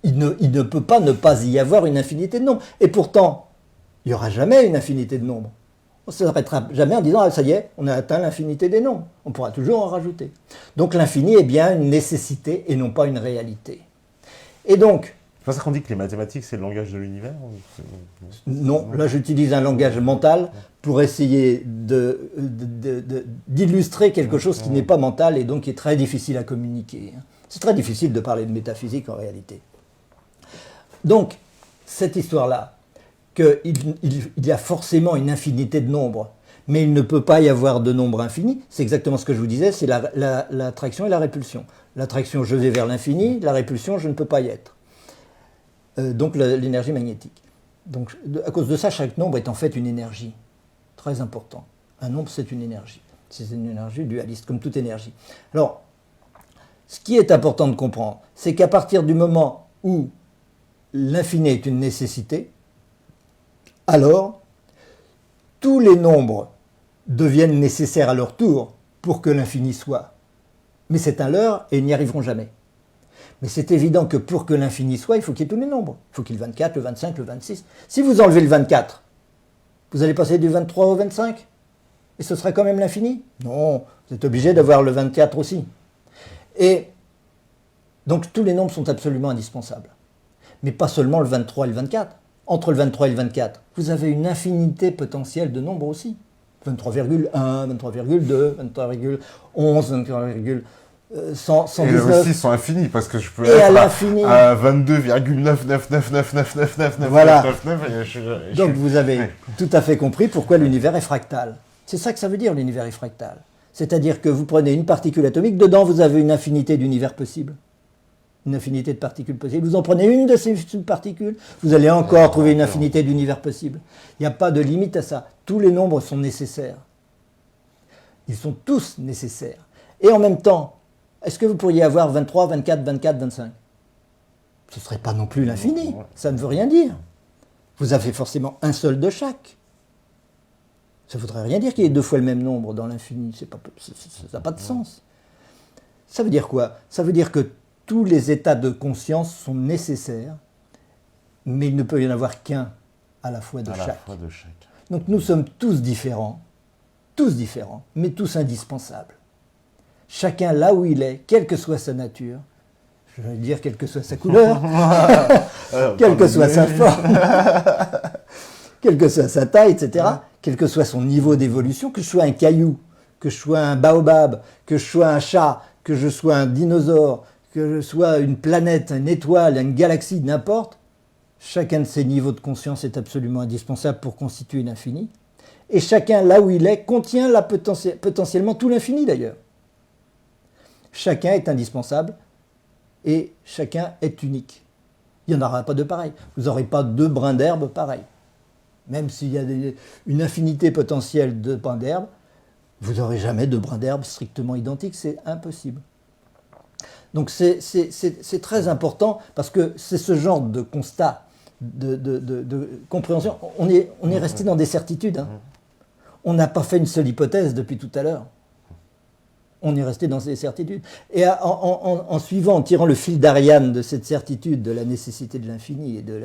Il ne peut pas ne pas y avoir une infinité de nombres. Et pourtant, il n'y aura jamais une infinité de nombres. On ne s'arrêtera jamais en disant « Ah, ça y est, on a atteint l'infinité des nombres ». On pourra toujours en rajouter. Donc l'infini est bien une nécessité et non pas une réalité. Et donc... C'est pour ça qu'on dit que les mathématiques, c'est le langage de l'univers? Non, là j'utilise un langage mental pour essayer d'illustrer quelque chose qui n'est pas mental et donc qui est très difficile à communiquer. C'est très difficile de parler de métaphysique en réalité. Donc, cette histoire-là, qu'il y a forcément une infinité de nombres, mais il ne peut pas y avoir de nombre infini, c'est exactement ce que je vous disais, c'est l'attraction et la répulsion. L'attraction, je vais vers l'infini, la répulsion, je ne peux pas y être. Donc l'énergie magnétique. Donc, à cause de ça, chaque nombre est en fait une énergie. Très important. Un nombre, c'est une énergie. C'est une énergie dualiste, comme toute énergie. Alors, ce qui est important de comprendre, c'est qu'à partir du moment où l'infini est une nécessité, alors tous les nombres deviennent nécessaires à leur tour pour que l'infini soit. Mais c'est un leurre et ils n'y arriveront jamais. Mais c'est évident que pour que l'infini soit, il faut qu'il y ait tous les nombres. Il faut qu'il y ait le 24, le 25, le 26. Si vous enlevez le 24, vous allez passer du 23 au 25 et ce sera quand même l'infini? Non, vous êtes obligé d'avoir le 24 aussi. Et donc tous les nombres sont absolument indispensables. Mais pas seulement le 23 et le 24. Entre le 23 et le 24, vous avez une infinité potentielle de nombres aussi. 23,1, 23,2, 23,11, 23,119. Et là aussi, ils sont infinis, parce que je peux Et à être l'infini. à 22,99999999999. Voilà. Donc vous avez tout à fait compris pourquoi l'univers est fractal. C'est ça que ça veut dire, l'univers est fractal. C'est-à-dire que vous prenez une particule atomique, dedans vous avez une infinité d'univers possibles. Une infinité de particules possibles. Vous en prenez une de ces particules, vous allez encore trouver une infinité d'univers possibles. Il n'y a pas de limite à ça. Tous les nombres sont nécessaires. Ils sont tous nécessaires. Et en même temps, est-ce que vous pourriez avoir 23, 24, 24, 25 ? Ce ne serait pas non plus l'infini. Ça ne veut rien dire. Vous avez forcément un seul de chaque. Ça ne voudrait rien dire qu'il y ait deux fois le même nombre dans l'infini. Ça n'a pas de sens. Ça veut dire quoi ? Ça veut dire que tous les états de conscience sont nécessaires, mais il ne peut y en avoir qu'un à la fois de chaque. Donc nous sommes tous différents, mais tous indispensables. Chacun là où il est, quelle que soit sa nature, je vais dire quelle que soit sa couleur, quelle que soit sa forme, quelle que soit sa taille, etc., quel que soit son niveau d'évolution, que je sois un caillou, que je sois un baobab, que je sois un chat, que je sois un dinosaure, que je sois une planète, une étoile, une galaxie, n'importe, chacun de ces niveaux de conscience est absolument indispensable pour constituer l'infini. Et chacun, là où il est, contient potentiellement tout l'infini d'ailleurs. Chacun est indispensable et chacun est unique. Il n'y en aura pas de pareil. Vous n'aurez pas deux brins d'herbe pareils. Même s'il y a une infinité potentielle de brins d'herbe, vous n'aurez jamais de brins d'herbe strictement identiques, c'est impossible. Donc c'est très important parce que c'est ce genre de constat, de compréhension. On est resté dans des certitudes. Hein. On n'a pas fait une seule hypothèse depuis tout à l'heure. On est resté dans ces certitudes. Et en suivant, en tirant le fil d'Ariane de cette certitude, de la nécessité de l'infini et de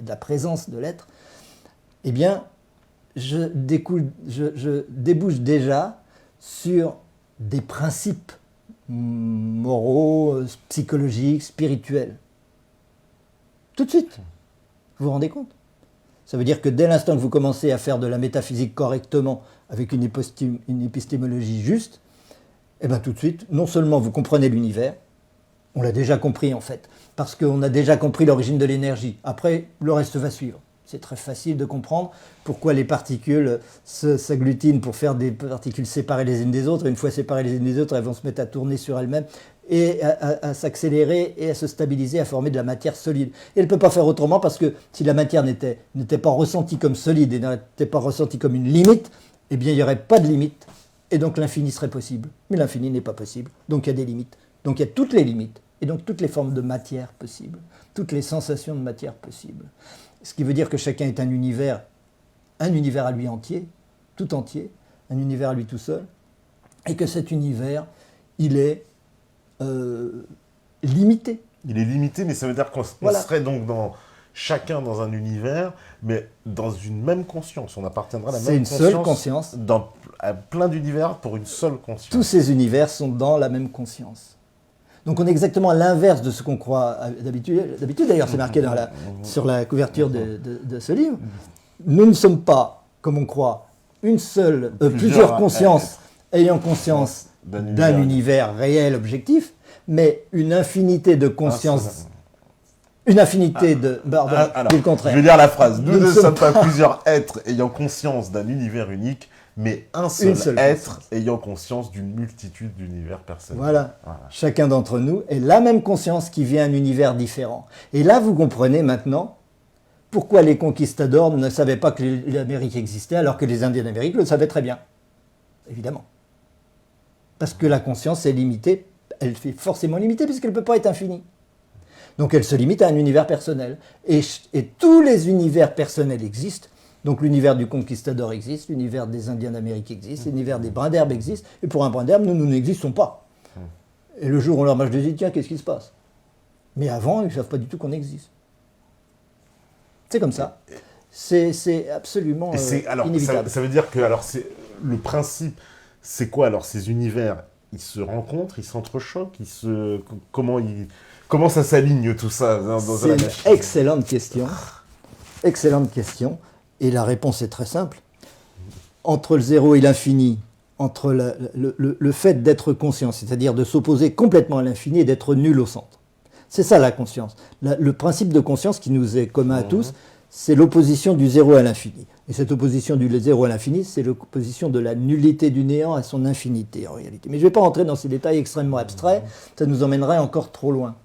la présence de l'être, eh bien, je débouche déjà sur des principes moraux, psychologiques, spirituels. Tout de suite. Vous vous rendez compte ? Ça veut dire que dès l'instant que vous commencez à faire de la métaphysique correctement, avec une épistémologie juste, eh bien tout de suite, non seulement vous comprenez l'univers, on l'a déjà compris en fait, parce qu'on a déjà compris l'origine de l'énergie. Après, le reste va suivre. C'est très facile de comprendre pourquoi les particules s'agglutinent pour faire des particules séparées les unes des autres. Et une fois séparées les unes des autres, elles vont se mettre à tourner sur elles-mêmes et à s'accélérer et à se stabiliser, à former de la matière solide. Et elle ne peut pas faire autrement parce que si la matière n'était pas ressentie comme solide et n'était pas ressentie comme une limite, eh bien il n'y aurait pas de limite. Et donc l'infini serait possible. Mais l'infini n'est pas possible. Donc il y a des limites. Donc il y a toutes les limites. Et donc toutes les formes de matière possibles. Toutes les sensations de matière possibles. Ce qui veut dire que chacun est un univers à lui entier, tout entier, un univers à lui tout seul, et que cet univers, il est limité. Il est limité, mais ça veut dire qu'on serait donc chacun dans un univers, mais dans une même conscience. On appartiendra à la même conscience. C'est une seule conscience. À plein d'univers pour une seule conscience. Tous ces univers sont dans la même conscience. Donc on est exactement à l'inverse de ce qu'on croit d'habitude. D'habitude, d'ailleurs, c'est marqué sur la couverture de ce livre. Nous ne sommes pas, comme on croit, plusieurs consciences ayant conscience d'un univers réel, objectif, mais une infinité de consciences. Une infinité de... Alors, le contraire. Je vais dire la phrase. Nous ne sommes pas plusieurs êtres ayant conscience d'un univers unique, mais un seul être ayant conscience d'une multitude d'univers personnels. Voilà. Chacun d'entre nous est la même conscience qui vient d'un univers différent. Et là, vous comprenez maintenant pourquoi les conquistadors ne savaient pas que l'Amérique existait, alors que les Indiens d'Amérique le savaient très bien. Évidemment. Parce que la conscience est limitée, elle est forcément limitée, puisqu'elle ne peut pas être infinie. Donc elle se limite à un univers personnel. Et tous les univers personnels existent. Donc l'univers du conquistador existe, l'univers des Indiens d'Amérique existe, l'univers des brins d'herbe existe. Et pour un brin d'herbe, nous n'existons pas. Et le jour où on leur marche dessus, tiens, qu'est-ce qui se passe ? Mais avant, ils ne savent pas du tout qu'on existe. C'est comme ça. C'est absolument inévitable. Ça veut dire que le principe, c'est quoi alors ces univers ? Ils se rencontrent, ils s'entrechoquent, comment ça s'aligne tout ça C'est une excellente question. Excellente question. Et la réponse est très simple. Entre le zéro et l'infini, entre le fait d'être conscient, c'est-à-dire de s'opposer complètement à l'infini et d'être nul au centre. C'est ça la conscience. Le principe de conscience qui nous est commun à tous, c'est l'opposition du zéro à l'infini. Et cette opposition du zéro à l'infini, c'est l'opposition de la nullité du néant à son infinité en réalité. Mais je ne vais pas rentrer dans ces détails extrêmement abstraits, ça nous emmènerait encore trop loin.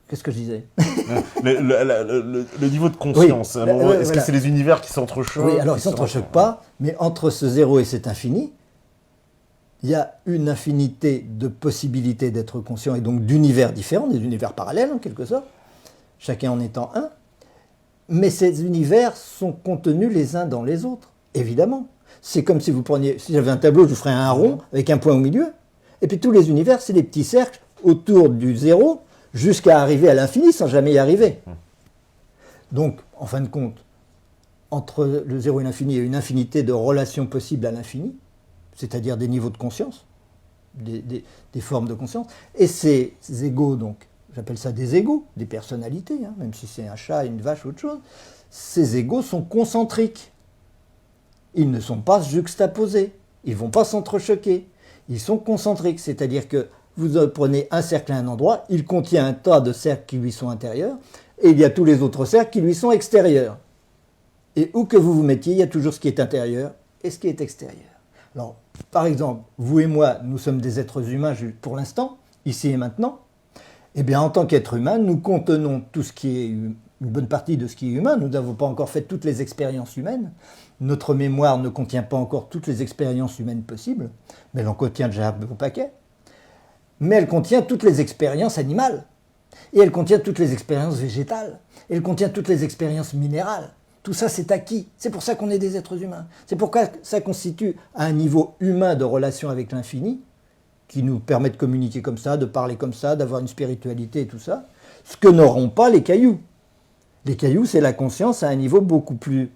Qu'est-ce que je disais ? le niveau de conscience. Oui, est-ce que c'est les univers qui s'entrechoquent ? Oui, alors ils ne s'entrechoquent pas, mais entre ce zéro et cet infini, il y a une infinité de possibilités d'être conscient et donc d'univers différents, des univers parallèles en quelque sorte, chacun en étant un, mais ces univers sont contenus les uns dans les autres, évidemment. C'est comme si si j'avais un tableau, je vous ferais un rond avec un point au milieu, et puis tous les univers, c'est des petits cercles autour du zéro, jusqu'à arriver à l'infini sans jamais y arriver. Donc, en fin de compte, entre le zéro et l'infini, il y a une infinité de relations possibles à l'infini, c'est-à-dire des niveaux de conscience, des formes de conscience, et ces égos, donc, j'appelle ça des égos, des personnalités, même si c'est un chat, une vache ou autre chose, ces égos sont concentriques. ils ne sont pas juxtaposés, ils ne vont pas s'entrechoquer, ils sont concentriques, c'est-à-dire que vous prenez un cercle à un endroit, il contient un tas de cercles qui lui sont intérieurs, et il y a tous les autres cercles qui lui sont extérieurs. Et où que vous vous mettiez, il y a toujours ce qui est intérieur et ce qui est extérieur. Alors, par exemple, vous et moi, nous sommes des êtres humains pour l'instant, ici et maintenant. Eh bien, en tant qu'être humain, nous contenons tout ce qui est une bonne partie de ce qui est humain. Nous n'avons pas encore fait toutes les expériences humaines. Notre mémoire ne contient pas encore toutes les expériences humaines possibles, mais elle en contient déjà un beau paquet. Mais elle contient toutes les expériences animales. Et elle contient toutes les expériences végétales. Et elle contient toutes les expériences minérales. Tout ça, c'est acquis. C'est pour ça qu'on est des êtres humains. C'est pourquoi ça constitue un niveau humain de relation avec l'infini, qui nous permet de communiquer comme ça, de parler comme ça, d'avoir une spiritualité et tout ça, ce que n'auront pas les cailloux. Les cailloux, c'est la conscience à un niveau beaucoup plus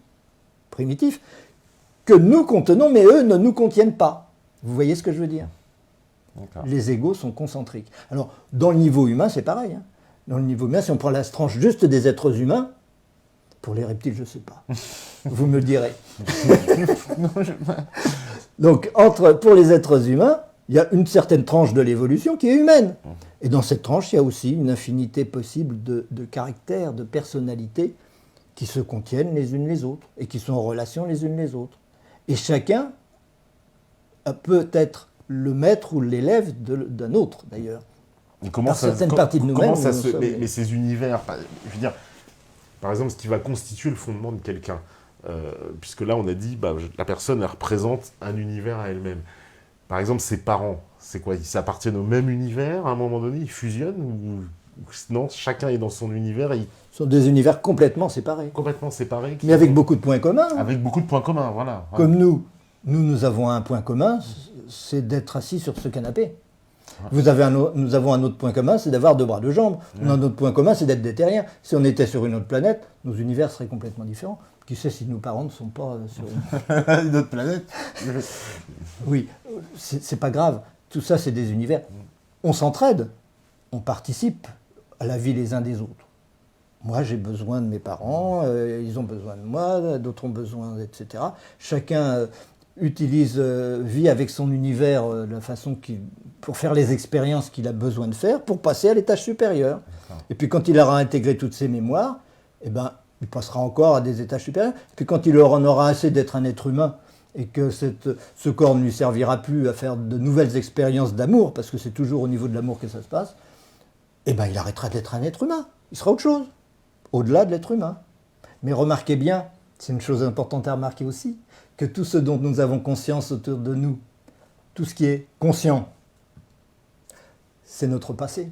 primitif, que nous contenons, mais eux ne nous contiennent pas. Vous voyez ce que je veux dire ? Les égos sont concentriques. Alors, dans le niveau humain, c'est pareil. Hein. Dans le niveau humain, si on prend la tranche juste des êtres humains, pour les reptiles, je ne sais pas. Vous me le direz. Donc, pour les êtres humains, il y a une certaine tranche de l'évolution qui est humaine. Et dans cette tranche, il y a aussi une infinité possible de caractères, de personnalités qui se contiennent les unes les autres et qui sont en relation les unes les autres. Et chacun peut être le maître ou l'élève d'un autre, d'ailleurs. Certaines parties de nous-mêmes. Mais ces univers, je veux dire, par exemple, ce qui va constituer le fondement de quelqu'un, puisque là, on a dit, la personne, elle représente un univers à elle-même. Par exemple, ses parents, c'est quoi? Ils s'appartiennent au même univers, à un moment donné, ils fusionnent ou non, chacun est dans son univers et Ce sont des univers complètement séparés. Complètement séparés. Mais avec beaucoup de points communs. Avec beaucoup de points communs, voilà. Comme nous avons un point commun, c'est d'être assis sur ce canapé. Nous avons un autre point commun, c'est d'avoir 2 bras, 2 jambes. Un autre point commun, c'est d'être des terriens. Si on était sur une autre planète, nos univers seraient complètement différents. Qui sait si nos parents ne sont pas sur une autre planète? Oui, c'est pas grave. Tout ça, c'est des univers. On s'entraide, on participe à la vie les uns des autres. Moi, j'ai besoin de mes parents, ils ont besoin de moi, d'autres ont besoin, etc. Chacun vit avec son univers la façon pour faire les expériences qu'il a besoin de faire pour passer à l'étage supérieur. Et puis quand il aura intégré toutes ses mémoires, eh ben, il passera encore à des étages supérieurs. Puis quand il en aura assez d'être un être humain et que ce corps ne lui servira plus à faire de nouvelles expériences d'amour, parce que c'est toujours au niveau de l'amour que ça se passe, eh ben, il arrêtera d'être un être humain. Il sera autre chose, au-delà de l'être humain. Mais remarquez bien, c'est une chose importante à remarquer aussi, que tout ce dont nous avons conscience autour de nous, tout ce qui est conscient, c'est notre passé.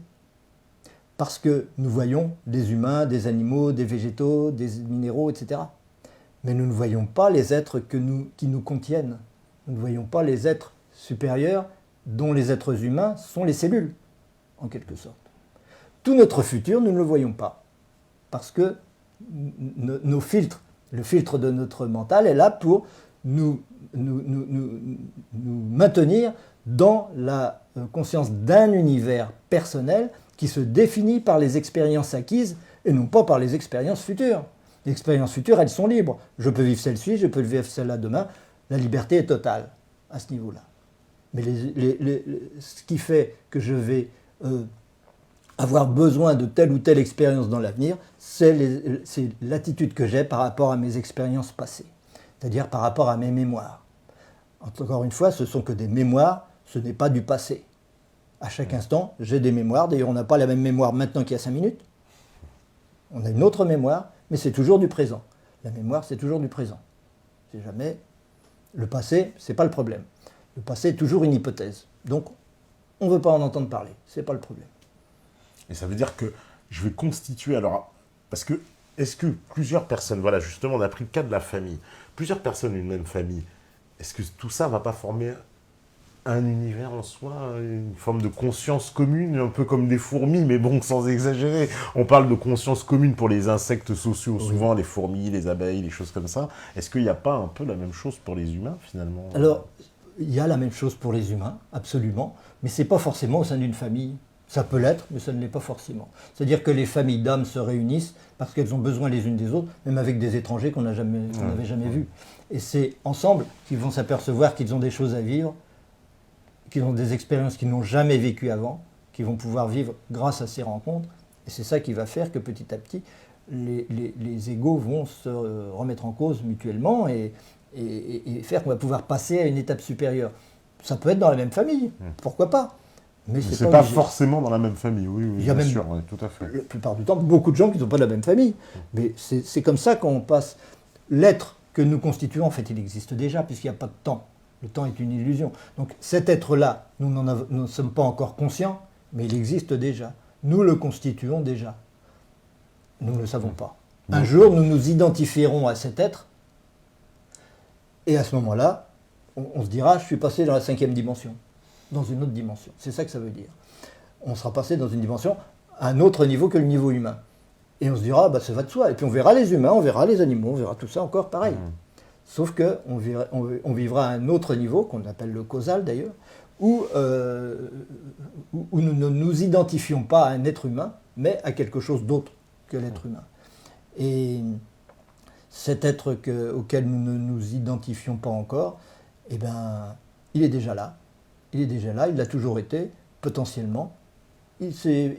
Parce que nous voyons des humains, des animaux, des végétaux, des minéraux, etc. Mais nous ne voyons pas les êtres qui nous contiennent. Nous ne voyons pas les êtres supérieurs dont les êtres humains sont les cellules, en quelque sorte. Tout notre futur, nous ne le voyons pas. Parce que nos filtres, le filtre de notre mental est là pour nous maintenir dans la conscience d'un univers personnel qui se définit par les expériences acquises et non pas par les expériences futures. Les expériences futures, elles sont libres. Je peux vivre celle-ci, je peux vivre celle-là demain. La liberté est totale à ce niveau-là. Mais ce qui fait que je vais avoir besoin de telle ou telle expérience dans l'avenir, c'est l'attitude que j'ai par rapport à mes expériences passées, c'est-à-dire par rapport à mes mémoires. Encore une fois, ce ne sont que des mémoires, ce n'est pas du passé. À chaque instant, j'ai des mémoires. D'ailleurs, on n'a pas la même mémoire maintenant qu'il y a 5 minutes. On a une autre mémoire, mais c'est toujours du présent. La mémoire, c'est toujours du présent. C'est jamais... Le passé, ce n'est pas le problème. Le passé est toujours une hypothèse. Donc, on ne veut pas en entendre parler. Ce n'est pas le problème. Et ça veut dire que je vais constituer... Alors, parce que, est-ce que plusieurs personnes... Voilà, justement, on a pris le cas de la famille. Plusieurs personnes d'une même famille. Est-ce que tout ça ne va pas former un univers en soi, une forme de conscience commune, un peu comme des fourmis, mais bon, sans exagérer. On parle de conscience commune pour les insectes sociaux, souvent les fourmis, les abeilles, les choses comme ça. Est-ce qu'il n'y a pas un peu la même chose pour les humains, finalement? Alors, il y a la même chose pour les humains, absolument, mais ce n'est pas forcément au sein d'une famille. Ça peut l'être, mais ça ne l'est pas forcément. C'est-à-dire que les familles d'âmes se réunissent parce qu'elles ont besoin les unes des autres, même avec des étrangers qu'on n'avait jamais vus. Et c'est ensemble qu'ils vont s'apercevoir qu'ils ont des choses à vivre, qu'ils ont des expériences qu'ils n'ont jamais vécues avant, qu'ils vont pouvoir vivre grâce à ces rencontres. Et c'est ça qui va faire que petit à petit, les égos vont se remettre en cause mutuellement et faire qu'on va pouvoir passer à une étape supérieure. Ça peut être dans la même famille, pourquoi pas? Mais c'est pas forcément dans la même famille, oui, Il y a bien même, sûr, oui, tout à fait. La plupart du temps, beaucoup de gens qui ne sont pas de la même famille. Mais c'est comme ça qu'on passe. L'être que nous constituons, en fait, il existe déjà, puisqu'il n'y a pas de temps. Le temps est une illusion. Donc cet être-là, nous ne sommes pas encore conscients, mais il existe déjà. Nous le constituons déjà. Nous ne le savons pas. Un jour, nous nous identifierons à cet être, et à ce moment-là, on se dira, je suis passé dans la 5e dimension. Dans une autre dimension. C'est ça que ça veut dire. On sera passé dans une dimension à un autre niveau que le niveau humain. Et on se dira, bah, ça va de soi. Et puis on verra les humains, on verra les animaux, on verra tout ça encore pareil. Sauf qu'on vivra à un autre niveau, qu'on appelle le causal d'ailleurs, où nous ne nous identifions pas à un être humain, mais à quelque chose d'autre que l'être humain. Et cet être auquel nous ne nous identifions pas encore, eh ben, il est déjà là. Il est déjà là, il l'a toujours été, potentiellement. C'est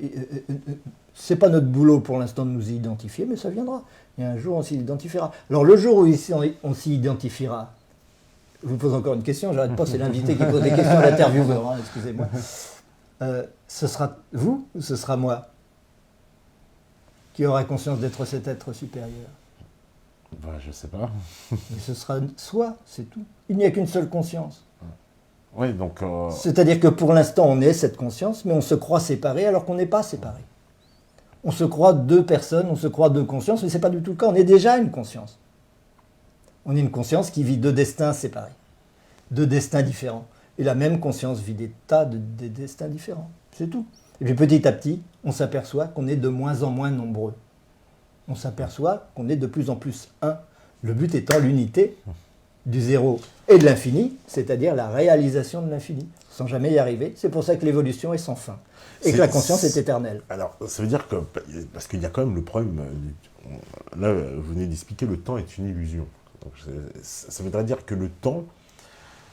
pas notre boulot pour l'instant de nous y identifier, mais ça viendra. Il y a un jour, on s'y identifiera. Alors, le jour où on s'y identifiera, je vous pose encore une question, j'arrête pas, c'est l'invité qui pose des questions à l'intervieweur, hein, excusez-moi. Ce sera vous ou ce sera moi qui aura conscience d'être cet être supérieur? Ben, je sais pas. Mais ce sera soi, c'est tout. Il n'y a qu'une seule conscience. Oui, donc... C'est-à-dire que pour l'instant, on est cette conscience, mais on se croit séparés alors qu'on n'est pas séparés. On se croit deux personnes, on se croit deux consciences, mais ce n'est pas du tout le cas. On est déjà une conscience. On est une conscience qui vit deux destins séparés, deux destins différents. Et la même conscience vit des tas de destins différents. C'est tout. Et puis petit à petit, on s'aperçoit qu'on est de moins en moins nombreux. On s'aperçoit qu'on est de plus en plus un. Le but étant l'unité du zéro et de l'infini, c'est-à-dire la réalisation de l'infini, sans jamais y arriver. C'est pour ça que l'évolution est sans fin, et que la conscience est éternelle. Alors, ça veut dire que, parce qu'il y a quand même le problème, là, vous venez d'expliquer, le temps est une illusion. Donc, ça voudrait dire que le temps,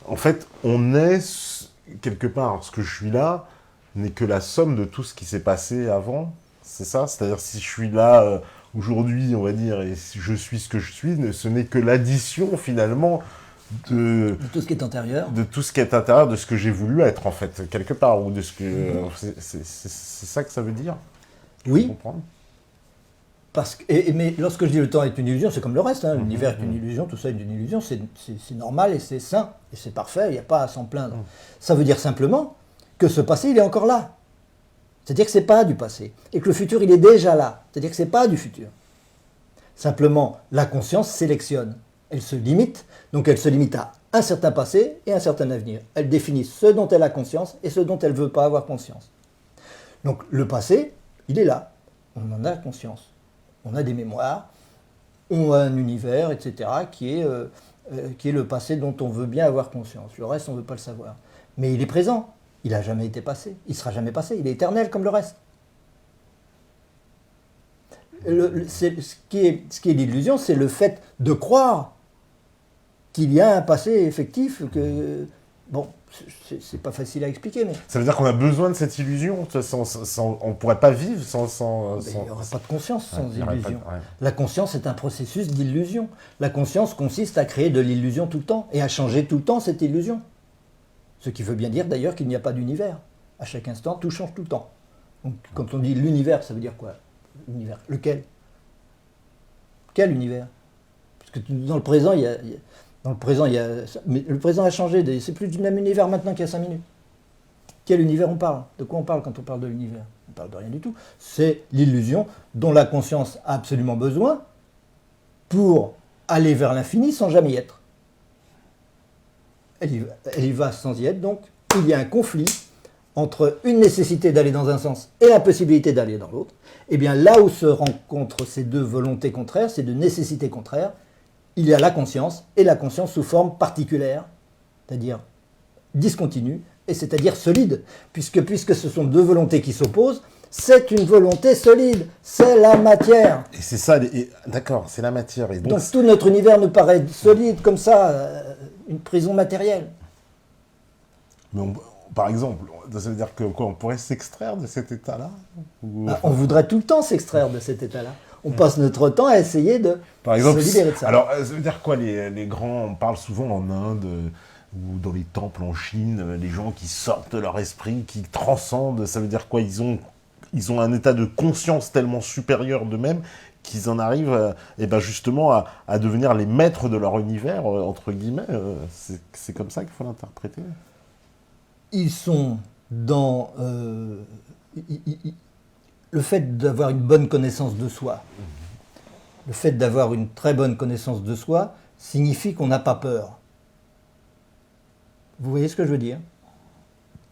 en fait, on est, quelque part, ce que je suis là, n'est que la somme de tout ce qui s'est passé avant, c'est ça? C'est-à-dire, si je suis là... aujourd'hui, on va dire, et si je suis ce que je suis, ce n'est que l'addition, finalement, de tout ce qui est antérieur. De tout ce qui est intérieur, de ce que j'ai voulu être, en fait, quelque part, ou de ce que... C'est ça que ça veut dire? Oui. Mais lorsque je dis le temps est une illusion, c'est comme le reste, hein. L'univers est une illusion, tout ça est une illusion, c'est normal et c'est sain, et c'est parfait, il n'y a pas à s'en plaindre. Ça veut dire simplement que ce passé, il est encore là. C'est-à-dire que ce n'est pas du passé. Et que le futur, il est déjà là. C'est-à-dire que ce n'est pas du futur. Simplement, la conscience sélectionne. Elle se limite. Donc elle se limite à un certain passé et un certain avenir. Elle définit ce dont elle a conscience et ce dont elle ne veut pas avoir conscience. Donc le passé, il est là. On en a conscience. On a des mémoires. On a un univers, etc., qui est le passé dont on veut bien avoir conscience. Le reste, on ne veut pas le savoir. Mais il est présent. Il n'a jamais été passé, il ne sera jamais passé, il est éternel comme le reste. Ce qui est l'illusion, c'est le fait de croire qu'il y a un passé effectif, que... Bon, c'est pas facile à expliquer, mais... Ça veut dire qu'on a besoin de cette illusion, on ne pourrait pas vivre sans... Il n'y aurait pas de conscience sans illusion. La conscience est un processus d'illusion. La conscience consiste à créer de l'illusion tout le temps, et à changer tout le temps cette illusion. Ce qui veut bien dire d'ailleurs qu'il n'y a pas d'univers. À chaque instant, tout change tout le temps. Donc, quand on dit l'univers, ça veut dire quoi? L'univers. Lequel? Quel univers? Puisque dans le présent, mais le présent a changé. C'est plus du même univers maintenant qu'il y a 5 minutes. Quel univers on parle? De quoi on parle quand on parle de l'univers? On ne parle de rien du tout. C'est l'illusion dont la conscience a absolument besoin pour aller vers l'infini sans jamais y être. Elle y va sans y être, donc il y a un conflit entre une nécessité d'aller dans un sens et la possibilité d'aller dans l'autre. Et bien là où se rencontrent ces deux volontés contraires, ces deux nécessités contraires, il y a la conscience, et la conscience sous forme particulière, c'est-à-dire discontinue, et c'est-à-dire solide, puisque ce sont deux volontés qui s'opposent, c'est une volonté solide, c'est la matière. Et c'est ça, d'accord, c'est la matière. Et donc tout notre univers nous paraît solide comme ça, une prison matérielle. Mais par exemple, ça veut dire que quoi, on pourrait s'extraire de cet état-là On voudrait tout le temps s'extraire de cet état-là. On passe notre temps à essayer de se libérer de ça. Alors, ça veut dire quoi, les grands, on parle souvent en Inde ou dans les temples en Chine, les gens qui sortent de leur esprit, qui transcendent, ça veut dire quoi, ils ont un état de conscience tellement supérieur d'eux-mêmes qu'ils en arrivent justement à devenir les maîtres de leur univers, entre guillemets. C'est comme ça qu'il faut l'interpréter. Ils sont dans le fait d'avoir une bonne connaissance de soi. Le fait d'avoir une très bonne connaissance de soi signifie qu'on n'a pas peur. Vous voyez ce que je veux dire?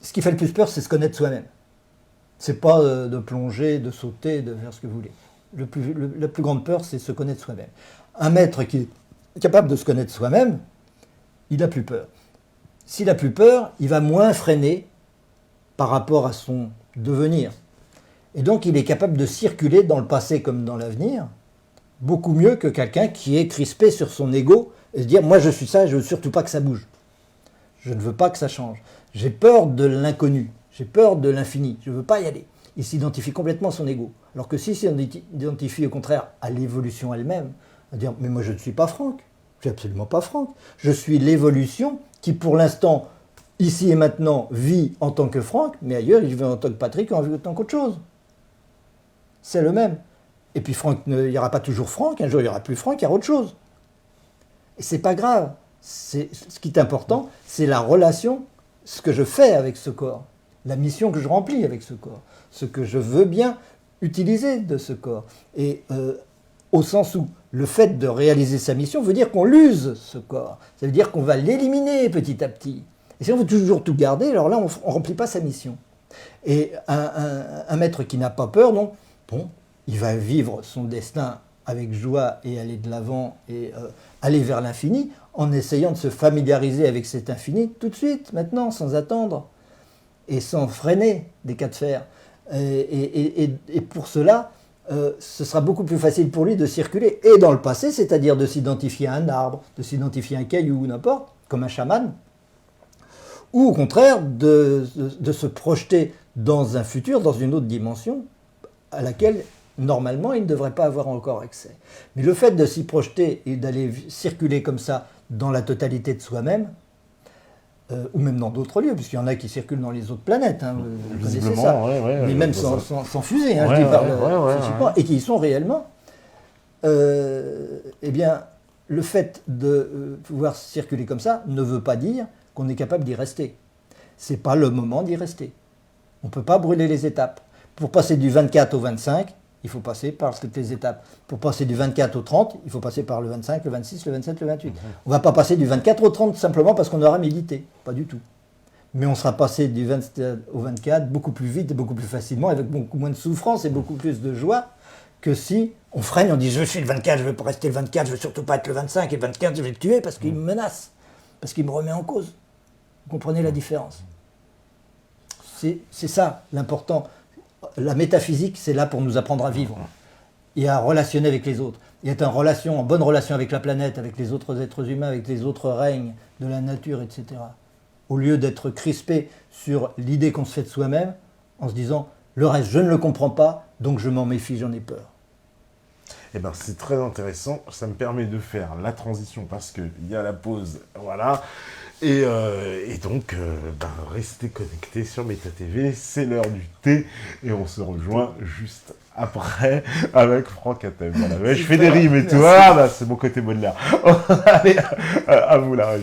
Ce qui fait le plus peur, c'est se connaître soi-même. C'est pas de plonger, de sauter, de faire ce que vous voulez. La plus grande peur, c'est se connaître soi-même. Un maître qui est capable de se connaître soi-même, il n'a plus peur. S'il n'a plus peur, il va moins freiner par rapport à son devenir. Et donc, il est capable de circuler dans le passé comme dans l'avenir, beaucoup mieux que quelqu'un qui est crispé sur son ego et se dire « moi, je suis ça, je ne veux surtout pas que ça bouge. Je ne veux pas que ça change. J'ai peur de l'inconnu. J'ai peur de l'infini. Je ne veux pas y aller. » Il s'identifie complètement à son ego. Alors que s'il s'identifie au contraire à l'évolution elle-même, à dire « mais moi, je ne suis pas Franck. Je ne suis absolument pas Franck. Je suis l'évolution qui, pour l'instant, ici et maintenant, vit en tant que Franck, mais ailleurs, il vit en tant que Patrick ou en tant qu'autre chose. » C'est le même. Et puis Franck, il n'y aura pas toujours Franck, un jour il n'y aura plus Franck, il y aura autre chose. Et c'est pas grave. Ce qui est important, c'est la relation, ce que je fais avec ce corps, la mission que je remplis avec ce corps, ce que je veux bien utiliser de ce corps. Et au sens où le fait de réaliser sa mission veut dire qu'on l'use, ce corps. Ça veut dire qu'on va l'éliminer petit à petit. Et si on veut toujours tout garder, alors là, on ne remplit pas sa mission. Et un maître qui n'a pas peur, non, bon, il va vivre son destin avec joie et aller de l'avant et aller vers l'infini en essayant de se familiariser avec cet infini tout de suite, maintenant, sans attendre et sans freiner des cas de fer. Et pour cela, ce sera beaucoup plus facile pour lui de circuler et dans le passé, c'est-à-dire de s'identifier à un arbre, de s'identifier à un caillou, n'importe, comme un chaman, ou au contraire de se projeter dans un futur, dans une autre dimension à laquelle normalement il ne devrait pas avoir encore accès. Mais le fait de s'y projeter et d'aller circuler comme ça dans la totalité de soi-même, ou même dans d'autres lieux, puisqu'il y en a qui circulent dans les autres planètes, hein, vous connaissez ça, mais même sans fusée, hein, je dis physiquement, et qui y sont réellement, eh bien, le fait de pouvoir circuler comme ça ne veut pas dire qu'on est capable d'y rester. Ce n'est pas le moment d'y rester. On ne peut pas brûler les étapes. Pour passer du 24 au 25, il faut passer par toutes les étapes. Pour passer du 24 au 30, il faut passer par le 25, le 26, le 27, le 28. On ne va pas passer du 24 au 30 simplement parce qu'on aura médité. Pas du tout. Mais on sera passé du 27 au 24 beaucoup plus vite et beaucoup plus facilement, avec beaucoup moins de souffrance et beaucoup plus de joie que si on freine, on dit « je suis le 24, je ne veux pas rester le 24, je ne veux surtout pas être le 25, et le 24, je vais le tuer parce qu'il me menace, parce qu'il me remet en cause. » Vous comprenez la différence? C'est ça l'important. La métaphysique, c'est là pour nous apprendre à vivre et à relationner avec les autres. Et être en bonne relation avec la planète, avec les autres êtres humains, avec les autres règnes de la nature, etc. Au lieu d'être crispé sur l'idée qu'on se fait de soi-même, en se disant « le reste, je ne le comprends pas, donc je m'en méfie, j'en ai peur ». Eh ben, c'est très intéressant. Ça me permet de faire la transition parce qu'il y a la pause, voilà. Et donc, restez connectés sur MetaTV, c'est l'heure du thé et on se rejoint juste après avec Franck Hatem. Voilà. Je fais des rimes et tout, c'est mon côté Baudelaire. Allez, à vous la